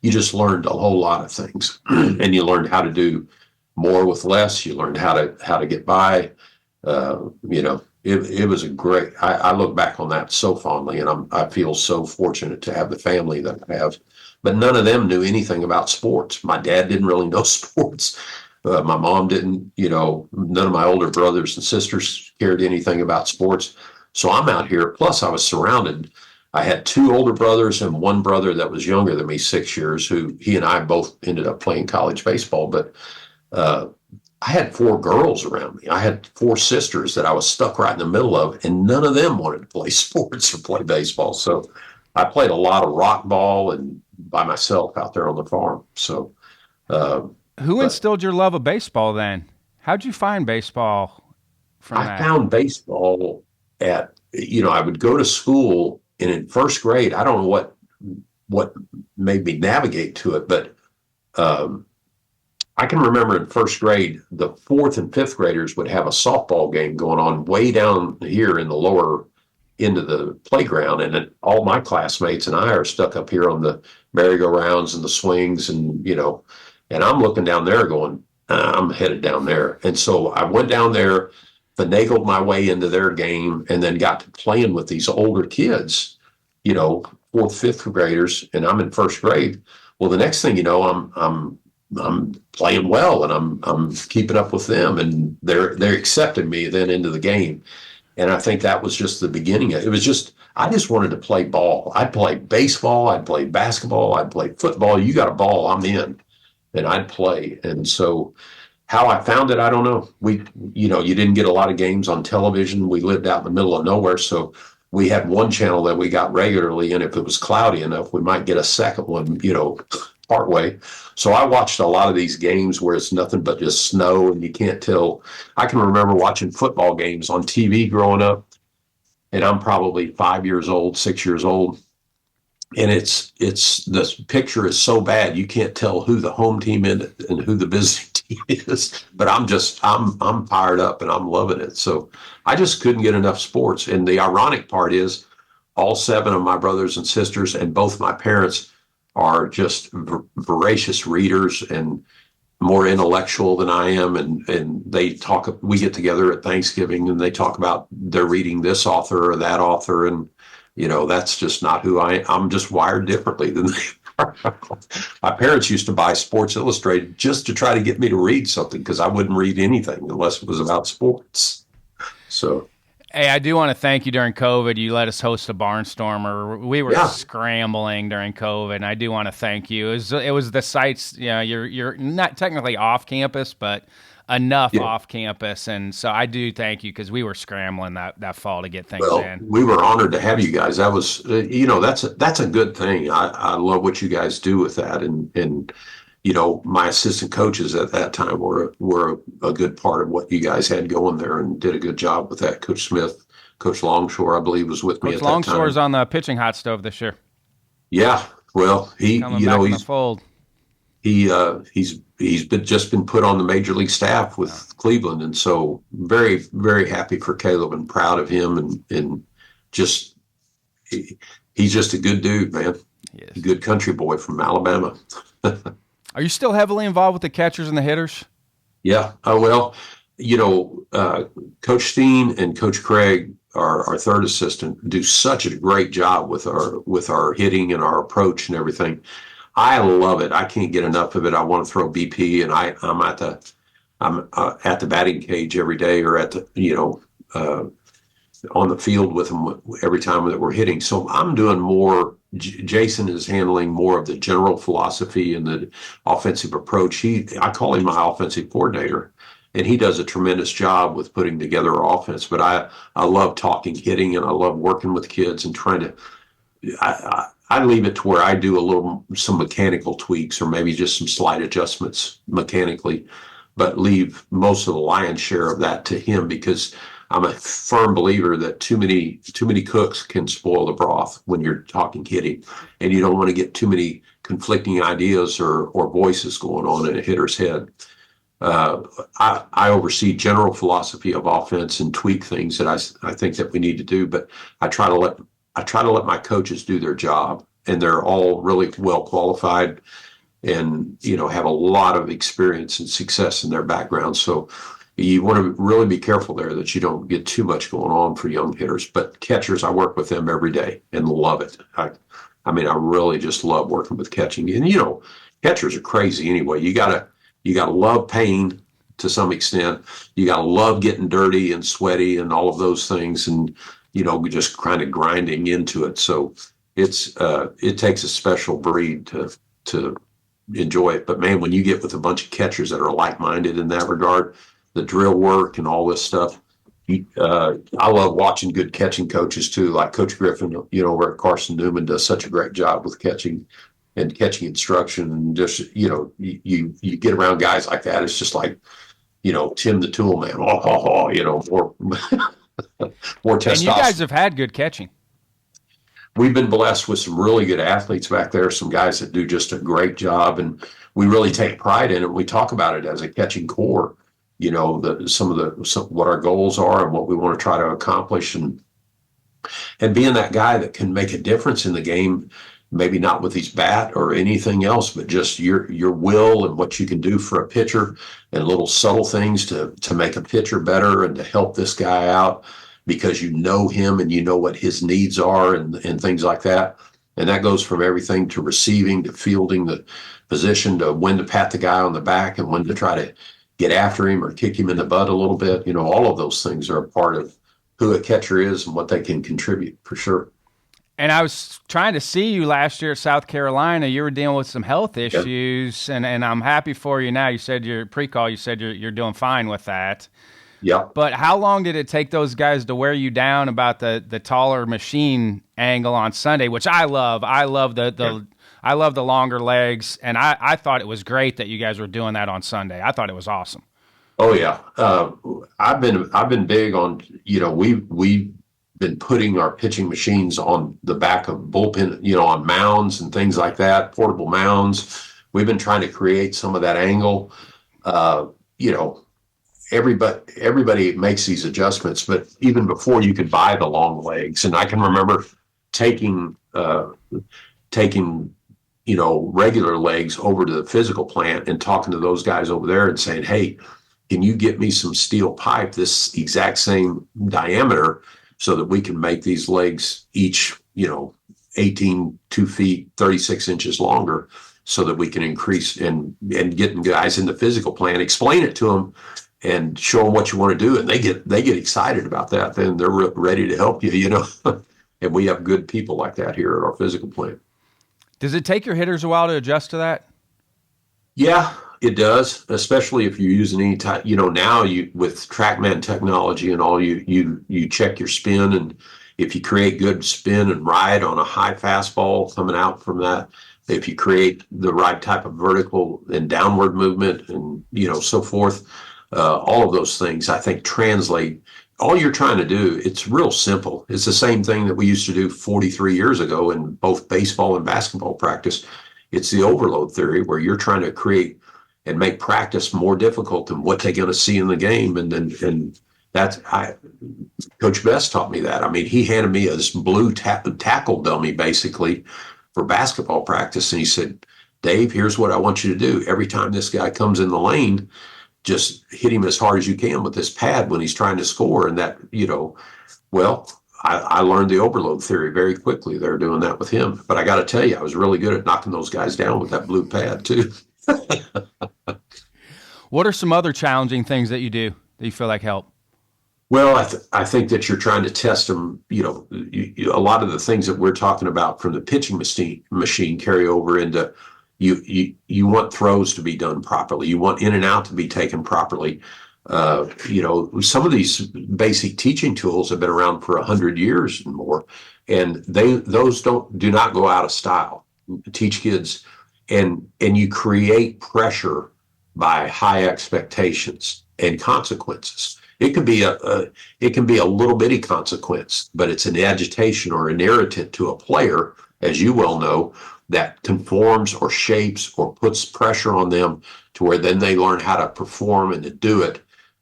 you just learned a whole lot of things, and you learned how to do more with less. You learned how to get by. It was a great. I look back on that so fondly, and I feel so fortunate to have the family that I have. But none of them knew anything about sports. My dad didn't really know sports. My mom didn't. None of my older brothers and sisters cared anything about sports. So I'm out here. Plus, I was surrounded. I had 2 older brothers and 1 brother that was younger than me, 6 years, who he and I both ended up playing college baseball. But I had 4 girls around me. I had 4 sisters that I was stuck right in the middle of, and none of them wanted to play sports or play baseball. So I played a lot of rock ball and by myself out there on the farm. So who instilled your love of baseball then? How'd you find baseball from that? I found baseball at, I would go to school, and in first grade, I don't know what made me navigate to it, but I can remember in first grade, the 4th and 5th graders would have a softball game going on way down here in the lower end of the playground. And then all my classmates and I are stuck up here on the merry-go-rounds and the swings, and, and I'm looking down there going, I'm headed down there. And so I went down there, finagled my way into their game, and then got to playing with these older kids, 4th, 5th graders, and I'm in first grade. Well, the next thing you know, I'm playing well, and I'm keeping up with them, and they're accepting me then into the game. And I think that was just the beginning. It was just, I just wanted to play ball. I'd play baseball. I'd play basketball. I'd play football. You got a ball, I'm in. And I'd play. And so how I found it, I don't know. You didn't get a lot of games on television. We lived out in the middle of nowhere. So we had one channel that we got regularly. And if it was cloudy enough, we might get a second one, partway. So I watched a lot of these games where it's nothing but just snow and you can't tell. I can remember watching football games on TV growing up, and I'm probably 5 years old, 6 years old. And it's the picture is so bad you can't tell who the home team is and who the visiting team is. But I'm fired up and I'm loving it. So I just couldn't get enough sports. And the ironic part is all 7 of my brothers and sisters and both my parents are just voracious readers and more intellectual than I am. And they talk, we get together at Thanksgiving and they talk about they're reading this author or that author. And, that's just not who I'm just wired differently than they are. My parents used to buy Sports Illustrated just to try to get me to read something because I wouldn't read anything unless it was about sports. So. Hey, I do want to thank you during COVID. You let us host a Barnstormer. We were scrambling during COVID, and I do want to thank you. It was the sites, you're not technically off campus, but enough off campus. And so I do thank you because we were scrambling that fall to get things in. We were honored to have you guys. That was, that's a good thing. I love what you guys do with that. And my assistant coaches at that time were a good part of what you guys had going there and did a good job with that. Coach Smith, Coach Longshore, I believe, was with me at that time. Coach Longshore's on the pitching hot stove this year. Yeah, well, he's in the fold. He's been put on the major league staff with Cleveland, and so very, very happy for Caleb and proud of him, and just he's just a good dude, man. Yes. Good country boy from Alabama. Are you still heavily involved with the catchers and the hitters? Yeah. Coach Steen and Coach Craig, our third assistant, do such a great job with our hitting and our approach and everything. I love it. I can't get enough of it. I want to throw BP, and I'm at the batting cage every day, or at the on the field with them every time that we're hitting. So I'm doing more. Jason is handling more of the general philosophy and the offensive approach. I call him my offensive coordinator, and he does a tremendous job with putting together our offense. But I love talking hitting, and I love working with kids and trying to. I leave it to where I do some mechanical tweaks or maybe just some slight adjustments mechanically, but leave most of the lion's share of that to him, because I'm a firm believer that too many cooks can spoil the broth when you're talking hitting, and you don't want to get too many conflicting ideas or voices going on in a hitter's head. I oversee general philosophy of offense and tweak things that I think that we need to do, but I try to let my coaches do their job, and they're all really well qualified and have a lot of experience and success in their background. So you want to really be careful there that you don't get too much going on for young hitters. But catchers, I work with them every day and love it. I really just love working with catching. And catchers are crazy anyway. You gotta love pain to some extent. You gotta love getting dirty and sweaty and all of those things, and just kind of grinding into it. So it takes a special breed to enjoy it. But man, when you get with a bunch of catchers that are like-minded in that regard, the drill work and all this stuff, I love watching good catching coaches too, like Coach Griffin, where Carson Newman does such a great job with catching and catching instruction. And just, you get around guys like that, it's just like, Tim the Tool Man, more more testosterone. And you guys have had good catching. We've been blessed with some really good athletes back there, some guys that do just a great job, and we really take pride in it. We talk about it as a catching core, what our goals are and what we want to try to accomplish, and being that guy that can make a difference in the game, maybe not with his bat or anything else, but just your will and what you can do for a pitcher, and little subtle things to make a pitcher better and to help this guy out because you know him and you know what his needs are and things like that. And that goes from everything to receiving, to fielding the position, to when to pat the guy on the back and when to try to get after him or kick him in the butt a little bit. All of those things are a part of who a catcher is and what they can contribute for sure. And I was trying to see you last year at South Carolina. You were dealing with some health issues, and I'm happy for you now. You said your pre-call, you said you're doing fine with that. Yeah. But how long did it take those guys to wear you down about the taller machine angle on Sunday, which I love. I love I love the longer legs, and I thought it was great that you guys were doing that on Sunday. I thought it was awesome. Oh yeah. I've been big on, we've been putting our pitching machines on the back of bullpen, on mounds and things like that, portable mounds. We've been trying to create some of that angle. Everybody makes these adjustments, but even before you could buy the long legs, and I can remember taking regular legs over to the physical plant and talking to those guys over there and saying, hey, can you get me some steel pipe this exact same diameter so that we can make these legs each, 2 feet, 36 inches longer, so that we can increase and getting guys in the physical plant, explain it to them and show them what you want to do. And they get excited about that. Then they're ready to help you, and we have good people like that here at our physical plant. Does it take your hitters a while to adjust to that? Yeah, it does, especially if you're using any type, now with TrackMan technology and all, you check your spin, and if you create good spin and ride on a high fastball coming out from that, if you create the right type of vertical and downward movement and, so forth, all of those things, I think, translate. All you're trying to do, it's real simple. It's the same thing that we used to do 43 years ago in both baseball and basketball practice. It's the overload theory, where you're trying to create and make practice more difficult than what they're going to see in the game. And that's Coach Best taught me that. I mean, he handed me this blue tackle dummy basically for basketball practice, and he said, Dave, here's what I want you to do. Every time this guy comes in the lane, just hit him as hard as you can with this pad when he's trying to score. And that, I learned the overload theory very quickly. They're doing that with him. But I got to tell you, I was really good at knocking those guys down with that blue pad too. What are some other challenging things that you do that you feel like help? Well, I think that you're trying to test them. A lot of the things that we're talking about from the pitching machine carry over into you want throws to be done properly. You want in and out to be taken properly. Some of these basic teaching tools have been around for 100 years and more, and those do not go out of style. Teach kids, and you create pressure by high expectations and consequences. It can be a little bitty consequence, but it's an agitation or an irritant to a player, as you well know, that conforms or shapes or puts pressure on them to where then they learn how to perform and to do it.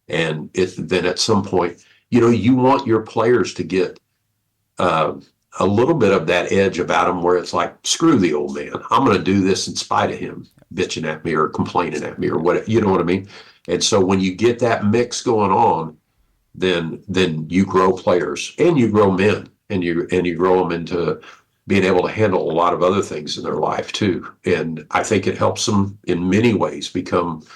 And then at some point, you want your players to get a little bit of that edge about them, where it's like, screw the old man, I'm going to do this in spite of him bitching at me or complaining at me or what, you know what I mean? And so when you get that mix going on, then you grow players and you grow men, and you grow them into being able to handle a lot of other things in their life too. And I think it helps them in many ways become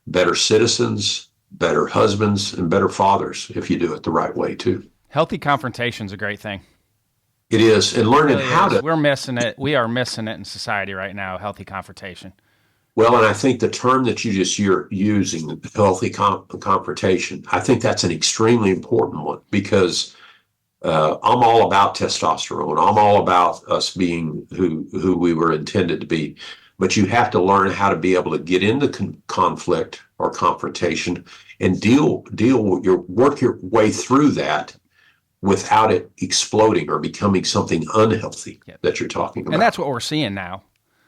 better citizens, better husbands, and better fathers if you do it the right way too. Healthy confrontation is a great thing. It is, and learning how to. We're missing it. We are missing it in society right now. Healthy confrontation. Well, and I think the term that you're using, healthy confrontation, I think that's an extremely important one, because I'm all about testosterone. I'm all about us being who we were intended to be. But you have to learn how to be able to get into conflict or confrontation and work your way through that without it exploding or becoming something unhealthy that you're talking about. And that's what we're seeing now.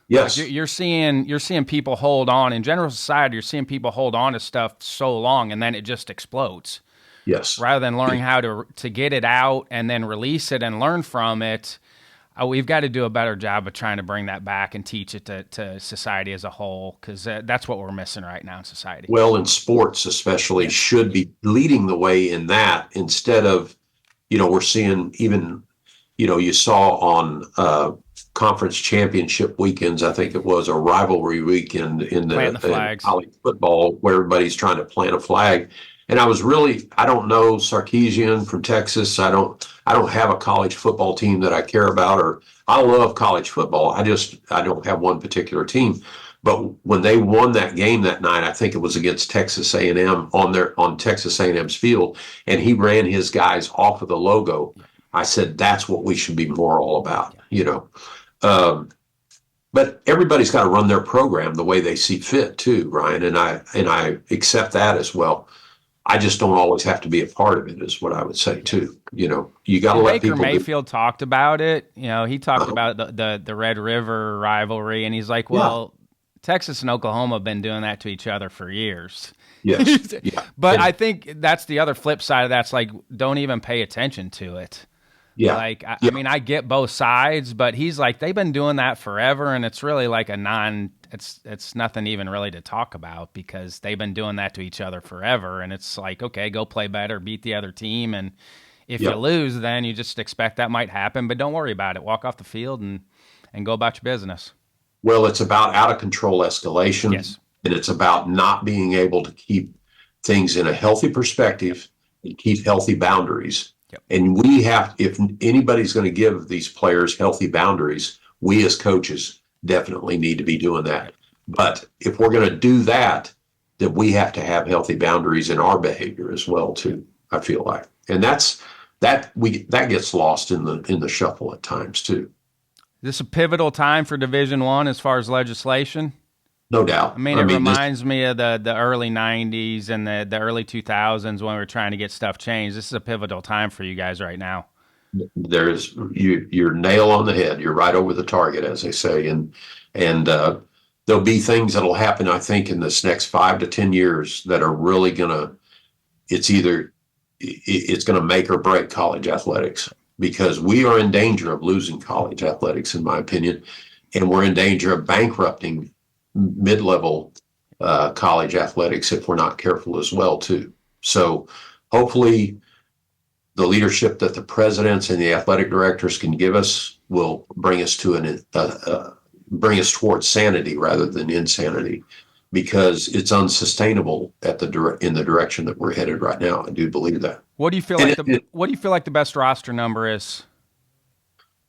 Yes. Like you're seeing people hold on in general society. You're seeing people hold on to stuff so long, and then it just explodes. Yes. Rather than learning how to get it out and then release it and learn from it, we've got to do a better job of trying to bring that back and teach it to society as a whole, because that's what we're missing right now in society. Well, in sports especially, should be leading the way in that, instead of, we're seeing even, you saw on conference championship weekends, I think it was a rivalry weekend in college football, where everybody's trying to plant a flag. And I don't know Sarkeesian from Texas. I don't have a college football team that I care about, or I love college football. I don't have one particular team. But when they won that game that night, I think it was against Texas A&M on Texas A&M's field, and he ran his guys off of the logo. I said, that's what we should be more all about, you know. But everybody's got to run their program the way they see fit too, Ryan, and I accept that as well. I just don't always have to be a part of it, is what I would say too. You know, you got to let Baker people. Mayfield talked about it. You know, he talked about the Red River rivalry, and he's like, well, Texas and Oklahoma have been doing that to each other for years. Yes. Yeah. But I think that's the other flip side of that's like, don't even pay attention to it. Yeah. Like, I mean, I get both sides, but he's like, they've been doing that forever, and it's really like it's nothing even really to talk about because they've been doing that to each other forever. And it's like, okay, go play better, beat the other team. And if you lose, then you just expect that might happen, but don't worry about it. Walk off the field and go about your business. Well, it's about out of control escalation. Yes. And it's about not being able to keep things in a healthy perspective and keep healthy boundaries. Yep. And if anybody's going to give these players healthy boundaries, we as coaches definitely need to be doing that. But if we're going to do that, then we have to have healthy boundaries in our behavior as well, too, I feel like. And that gets lost in the shuffle at times, too. Is this a pivotal time for Division I as far as legislation? No doubt. I mean, it reminds me of the early 90s and the early 2000s when we were trying to get stuff changed. This is a pivotal time for you guys right now. You're nail on the head. You're right over the target, as they say. And there'll be things that'll happen, I think, in this next 5 to 10 years that are really it's going to make or break college athletics, because we are in danger of losing college athletics, in my opinion. And we're in danger of bankrupting mid-level college athletics if we're not careful as well too. So hopefully the leadership that the presidents and the athletic directors can give us will bring us to bring us towards sanity rather than insanity, because it's unsustainable in the direction that we're headed right now. I do believe that. What do you feel what do you feel like the best roster number is?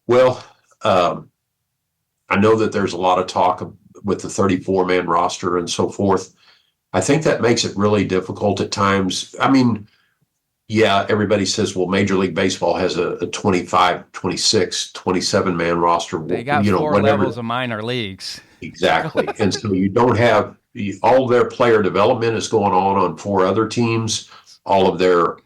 Well, I know that there's a lot of talk with the 34-man roster and so forth. I think that makes it really difficult at times. I mean, yeah, everybody says, well, Major League Baseball has a 25, 26, 27-man roster. They got four levels of minor leagues. Exactly. And so you don't have all their player development is going on 4 other teams. All of their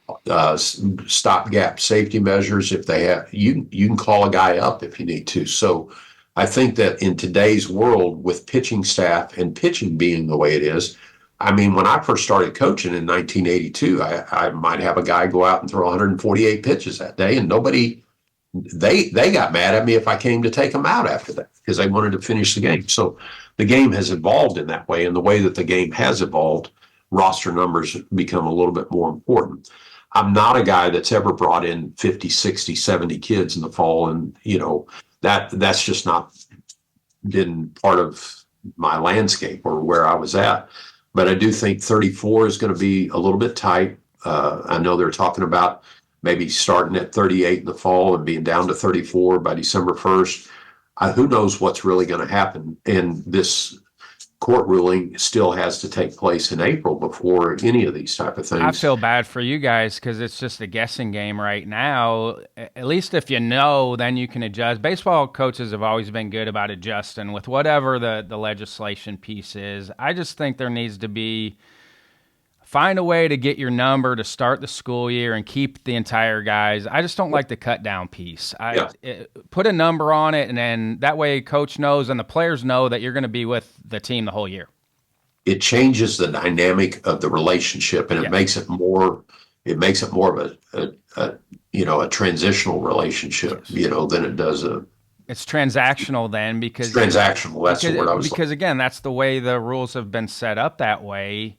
stopgap safety measures, if they have, you can call a guy up if you need to. So I think that in today's world, with pitching staff and pitching being the way it is, I mean, when I first started coaching in 1982, I might have a guy go out and throw 148 pitches that day, and they got mad at me if I came to take them out after that because they wanted to finish the game. So the game has evolved in that way, and the way that the game has evolved, roster numbers become a little bit more important. I'm not a guy that's ever brought in 50, 60, 70 kids in the fall, and that's just not been part of my landscape or where I was at. But I do think 34 is going to be a little bit tight. I know they're talking about maybe starting at 38 in the fall and being down to 34 by December 1st. Who knows what's really going to happen? And this court ruling still has to take place in April before any of these type of things. I feel bad for you guys because it's just a guessing game right now. At least if you know, then you can adjust. Baseball coaches have always been good about adjusting with whatever the legislation piece is. I just think there needs to be find a way to get your number to start the school year and keep the entire guys. I just don't like the cut down piece. Put a number on it, and then that way coach knows and the players know that you're going to be with the team the whole year. It changes the dynamic of the relationship, and it makes it more of a transitional relationship, than it does it's transactional then because it's transactional. That's the word I was because again, that's the way the rules have been set up that way.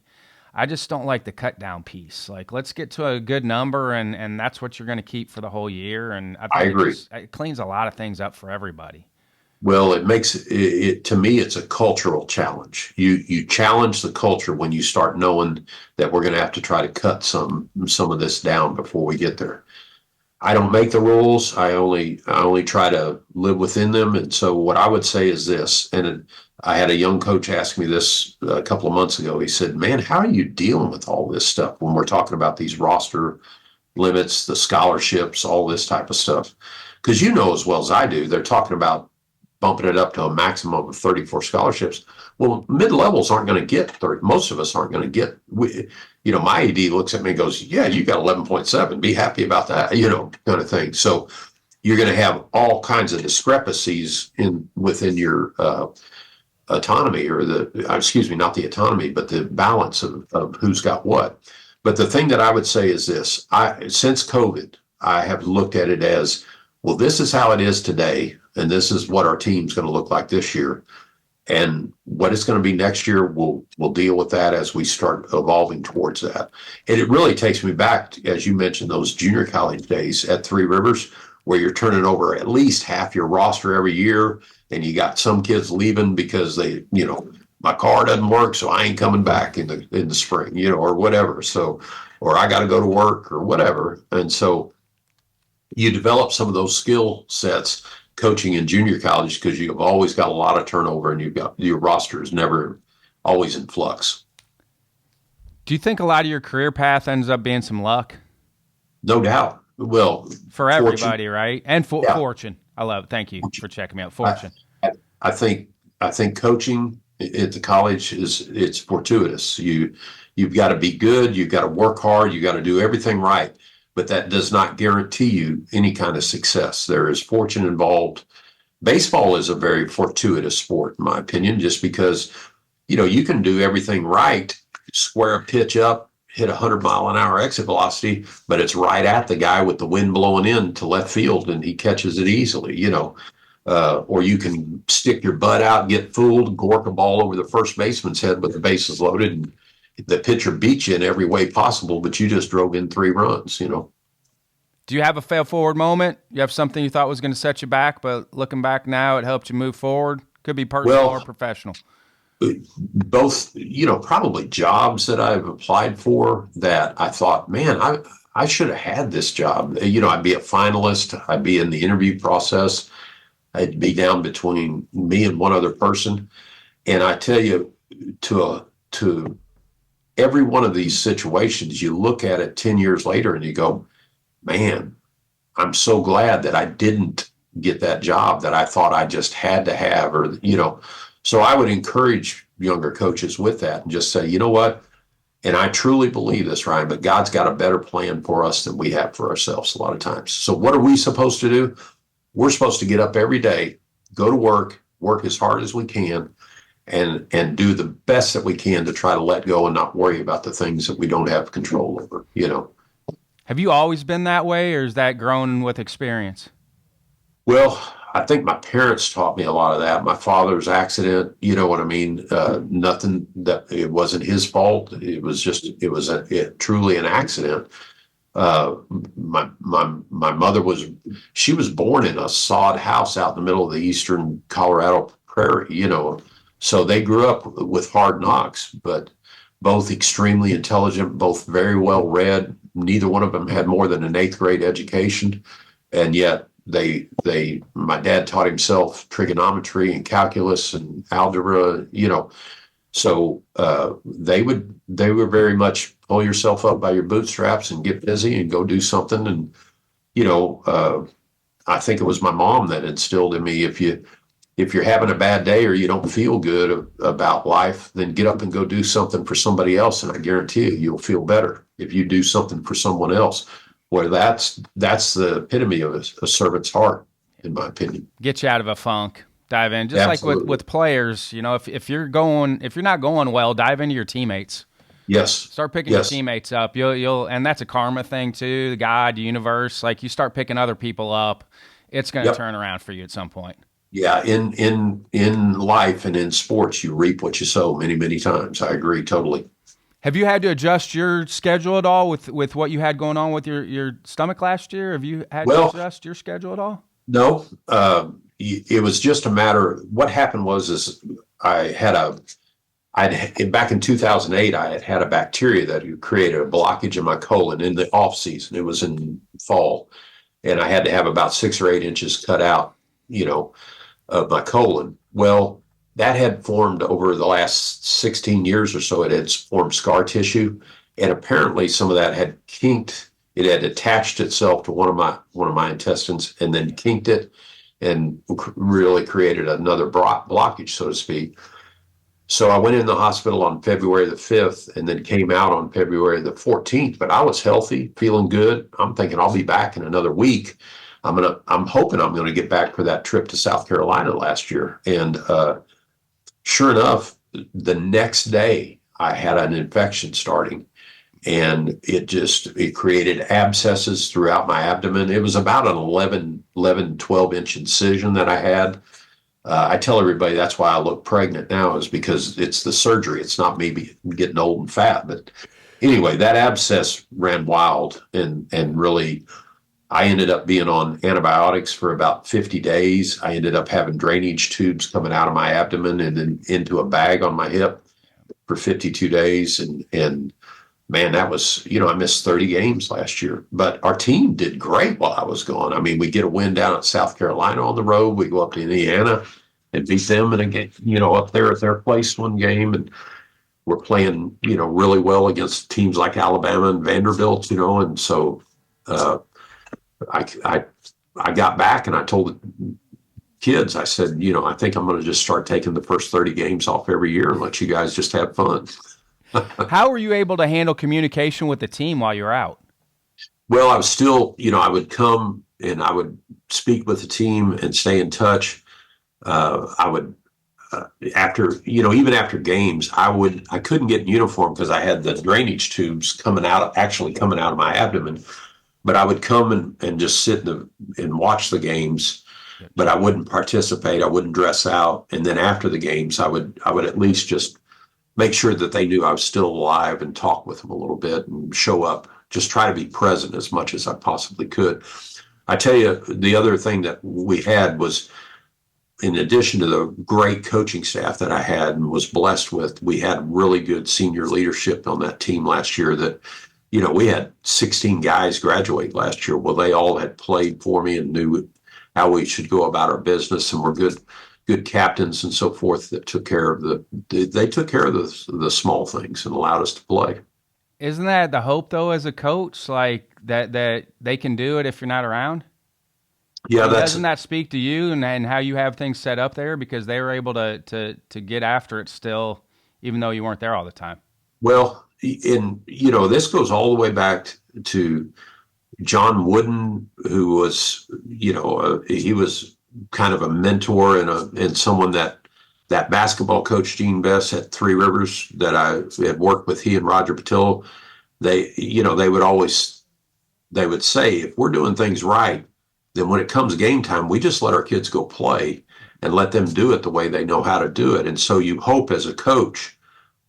I just don't like the cut down piece. Like, let's get to a good number, and that's what you're going to keep for the whole year. And I think I agree. It cleans a lot of things up for everybody. Well, it makes it to me, it's a cultural challenge. You challenge the culture when you start knowing that we're going to have to try to cut some of this down before we get there. I don't make the rules. I only try to live within them. And so what I would say is this, and I had a young coach ask me this a couple of months ago. He said, "Man, how are you dealing with all this stuff when we're talking about these roster limits, the scholarships, all this type of stuff?" Because you know as well as I do, they're talking about bumping it up to a maximum of 34 scholarships. Well, mid-levels aren't going to get 30. Most of us aren't going to get, my AD looks at me and goes, "Yeah, you got 11.7. Be happy about that," kind of thing. So you're going to have all kinds of discrepancies within your autonomy, or not the autonomy, but the balance of who's got what. But the thing that I would say is this: since COVID, I have looked at it as, well, this is how it is today, and this is what our team's going to look like this year. And what it's going to be next year, we'll deal with that as we start evolving towards that. And it really takes me back, as you mentioned, those junior college days at Three Rivers, where you're turning over at least half your roster every year, and you got some kids leaving because they, my car doesn't work, so I ain't coming back in the spring, or whatever. So, or I got to go to work or whatever. And so you develop some of those skill sets coaching in junior college, because you've always got a lot of turnover, and you've got your roster is never always in flux. Do you think a lot of your career path ends up being some luck? No doubt. Well, for everybody, right? And fortune. I love it. Thank you for checking me out. Fortune. I think coaching at the college it's fortuitous. You've got to be good. You've got to work hard. You got to do everything right. But that does not guarantee you any kind of success. There is fortune involved. Baseball is a very fortuitous sport, in my opinion, just because, you can do everything right, square a pitch up, hit 100-mile-an-hour exit velocity, but it's right at the guy with the wind blowing in to left field, and he catches it easily, or you can stick your butt out, get fooled, gork a ball over the first baseman's head with the bases loaded, and the pitcher beat you in every way possible, but you just drove in 3 runs, Do you have a fail forward moment? You have something you thought was going to set you back, but looking back now, it helped you move forward? Could be personal or professional. Both, probably jobs that I've applied for that I thought, man, I should have had this job. I'd be a finalist. I'd be in the interview process. I'd be down between me and one other person. And I tell you, to every one of these situations, you look at it 10 years later and you go, man, I'm so glad that I didn't get that job that I thought I just had to have, or, so I would encourage younger coaches with that and just say, you know what? And I truly believe this, Ryan, but God's got a better plan for us than we have for ourselves a lot of times. So what are we supposed to do? We're supposed to get up every day, go to work as hard as we can, and do the best that we can to try to let go and not worry about the things that we don't have control over, Have you always been that way, or is that grown with experience? Well, I think my parents taught me a lot of that. My father's accident, you know what I mean? Nothing that it wasn't his fault. It was truly an accident. My mother she was born in a sod house out in the middle of the eastern Colorado prairie, so they grew up with hard knocks, but both extremely intelligent, both very well read. Neither one of them had more than an 8th grade education. And yet my dad taught himself trigonometry and calculus and algebra, so they were very much pull yourself up by your bootstraps and get busy and go do something. And, I think it was my mom that instilled in me, if you're having a bad day or you don't feel good about life, then get up and go do something for somebody else. And I guarantee you'll feel better if you do something for someone else. Where that's the epitome of a servant's heart, in my opinion. Get you out of a funk. Dive in. Just Absolutely. Like with players, if you're not going well, dive into your teammates. Yes. Start picking your teammates up. You'll and that's a karma thing too. The God, the universe, like you start picking other people up, it's going to turn around for you at some point. Yeah, in life and in sports, you reap what you sow many, many times. I agree totally. Have you had to adjust your schedule at all with what you had going on with your stomach last year? Have you had to adjust your schedule at all? No. it was just a matter. What happened is back in 2008, I had a bacteria that had created a blockage in my colon in the off season. It was in fall, and I had to have about 6 or 8 inches cut out, of my colon. Well, that had formed over the last 16 years or so. It had formed scar tissue, and apparently some of that had kinked. It had attached itself to one of my intestines and then kinked it and really created another blockage, so to speak. So I went in the hospital on February the 5th and then came out on February the 14th, but I was healthy, feeling good. I'm thinking I'll be back in another week. I'm hoping I'm going to get back for that trip to South Carolina last year. And sure enough, the next day I had an infection starting, and it created abscesses throughout my abdomen. It was about an 12 inch incision that I had. I tell everybody that's why I look pregnant now, is because it's the surgery. It's not me getting old and fat. But anyway, that abscess ran wild, and really, I ended up being on antibiotics for about 50 days. I ended up having drainage tubes coming out of my abdomen and then into a bag on my hip for 52 days. And man, that was, I missed 30 games last year, but our team did great while I was gone. I mean, we get a win down at South Carolina on the road. We go up to Indiana and beat them in a game, up there at their place one game. And we're playing, really well against teams like Alabama and Vanderbilt, and so, I got back and I told the kids, I said, I think I'm going to just start taking the first 30 games off every year and let you guys just have fun. How were you able to handle communication with the team while you're out? Well, I was still, I would come and I would speak with the team and stay in touch. I would, even after games, I couldn't get in uniform because I had the drainage tubes coming out of my abdomen. But I would come and just sit and watch the games, but I wouldn't participate. I wouldn't dress out. And then after the games, I would at least just make sure that they knew I was still alive and talk with them a little bit and show up, just try to be present as much as I possibly could. I tell you, the other thing that we had was, in addition to the great coaching staff that I had and was blessed with, we had really good senior leadership on that team last year that, we had 16 guys graduate last year. Well, they all had played for me and knew how we should go about our business, and were good captains and so forth that took care of the small things and allowed us to play. Isn't that the hope, though, as a coach, like that they can do it if you're not around? Yeah, doesn't that speak to you and how you have things set up there, because they were able to get after it still, even though you weren't there all the time? Well, this goes all the way back to John Wooden, who was, he was kind of a mentor and someone that basketball coach Gene Bess at Three Rivers that I had worked with, he and Roger Patillo. They would say, if we're doing things right, then when it comes game time, we just let our kids go play and let them do it the way they know how to do it. And so you hope as a coach,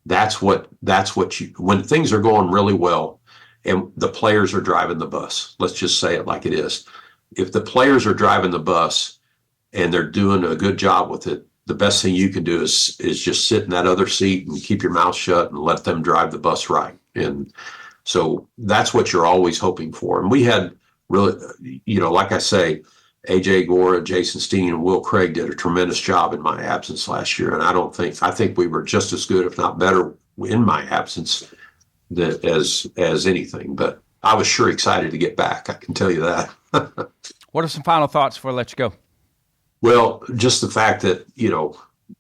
that's what when things are going really well and the players are driving the bus, let's just say it like it is. If the players are driving the bus and they're doing a good job with it, the best thing you can do is just sit in that other seat and keep your mouth shut and let them drive the bus right. And so that's what you're always hoping for. And we had really, like I say, AJ Gora, Jason Steen, and Will Craig did a tremendous job in my absence last year. And I think we were just as good, if not better, in my absence as anything. But I was sure excited to get back. I can tell you that. What are some final thoughts before I let you go? Well, just the fact that,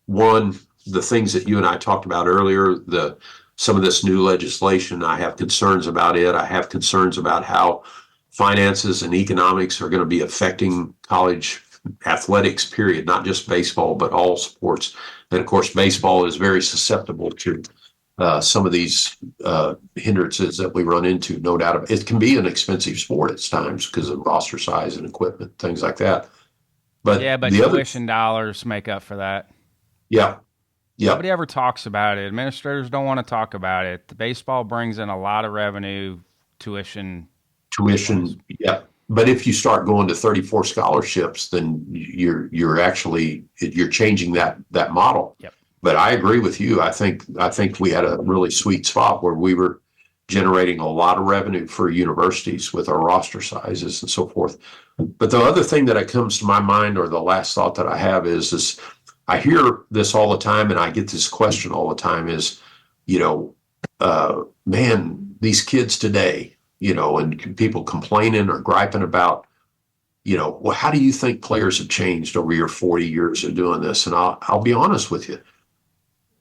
one, the things that you and I talked about earlier, some of this new legislation, I have concerns about it. I have concerns about how finances and economics are going to be affecting college athletics, period, not just baseball, but all sports. And of course, baseball is very susceptible to some of these hindrances that we run into, no doubt. It can be an expensive sport at times because of roster size and equipment, things like that. But tuition dollars make up for that. Yeah. Nobody ever talks about it. Administrators don't want to talk about it. The baseball brings in a lot of revenue, tuition. Yeah. but if you start going to 34 scholarships, then you're changing that model. Yep. But I agree with you. I think we had a really sweet spot where we were generating a lot of revenue for universities with our roster sizes and so forth. But the other thing that comes to my mind, or the last thought that I have, is I hear this all the time, and I get this question all the time: is, man, these kids today, and people complaining or griping about, well, how do you think players have changed over your 40 years of doing this? And I'll be honest with you.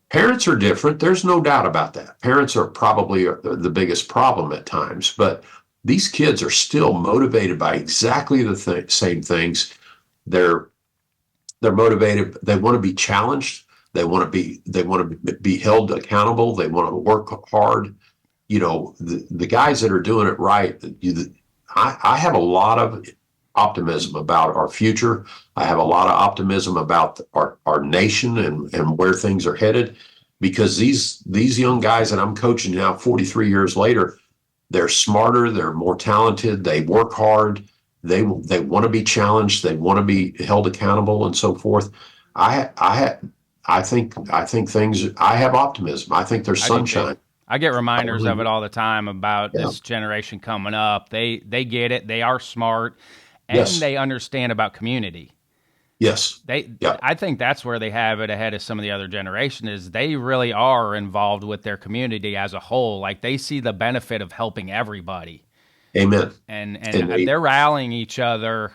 Parents are different. There's no doubt about that. Parents are probably the biggest problem at times, but these kids are still motivated by exactly the same things. They're motivated. They want to be challenged. They want to be held accountable. They want to work hard. The guys that are doing it right. I have a lot of optimism about our future. I have a lot of optimism about our nation and where things are headed, because these young guys that I'm coaching now, 43 years later, they're smarter, they're more talented, they work hard, they want to be challenged, they want to be held accountable, and so forth. I think things. I have optimism. I think there's sunshine. I get reminders of it all the time about this generation coming up. They get it. They are smart. And they understand about community. Yes. I think that's where they have it ahead of some of the other generation, is they really are involved with their community as a whole. Like, they see the benefit of helping everybody. Amen. And they're rallying each other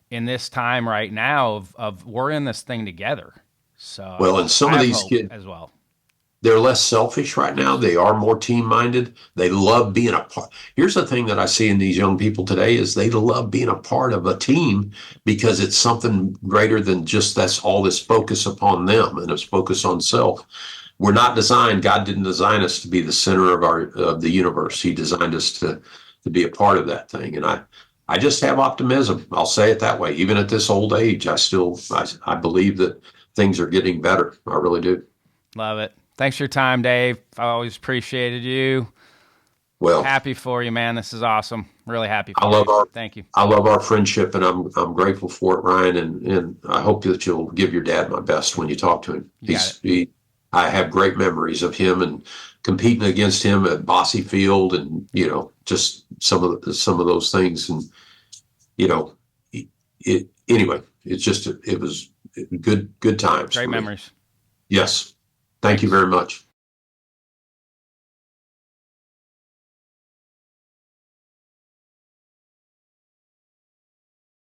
in this time right now of we're in this thing together. So, well, and some of these kids as well, they're less selfish right now. They are more team-minded. They love being a part. Here's the thing that I see in these young people today is they love being a part of a team, because it's something greater than just all this focus upon them and this focus on self. We're not designed. God didn't design us to be the center of the universe. He designed us to be a part of that thing. And I just have optimism. I'll say it that way. Even at this old age, I believe that things are getting better. I really do. Love it. Thanks for your time, Dave. I always appreciated you. Well, happy for you, man. This is awesome. Really happy for you. Thank you. I love our friendship, and I'm grateful for it, Ryan. And I hope that you'll give your dad my best when you talk to him. I have great memories of him and competing against him at Bossy Field, and just some of those things. And anyway, it was good times. Great memories. Yes. Thank you very much.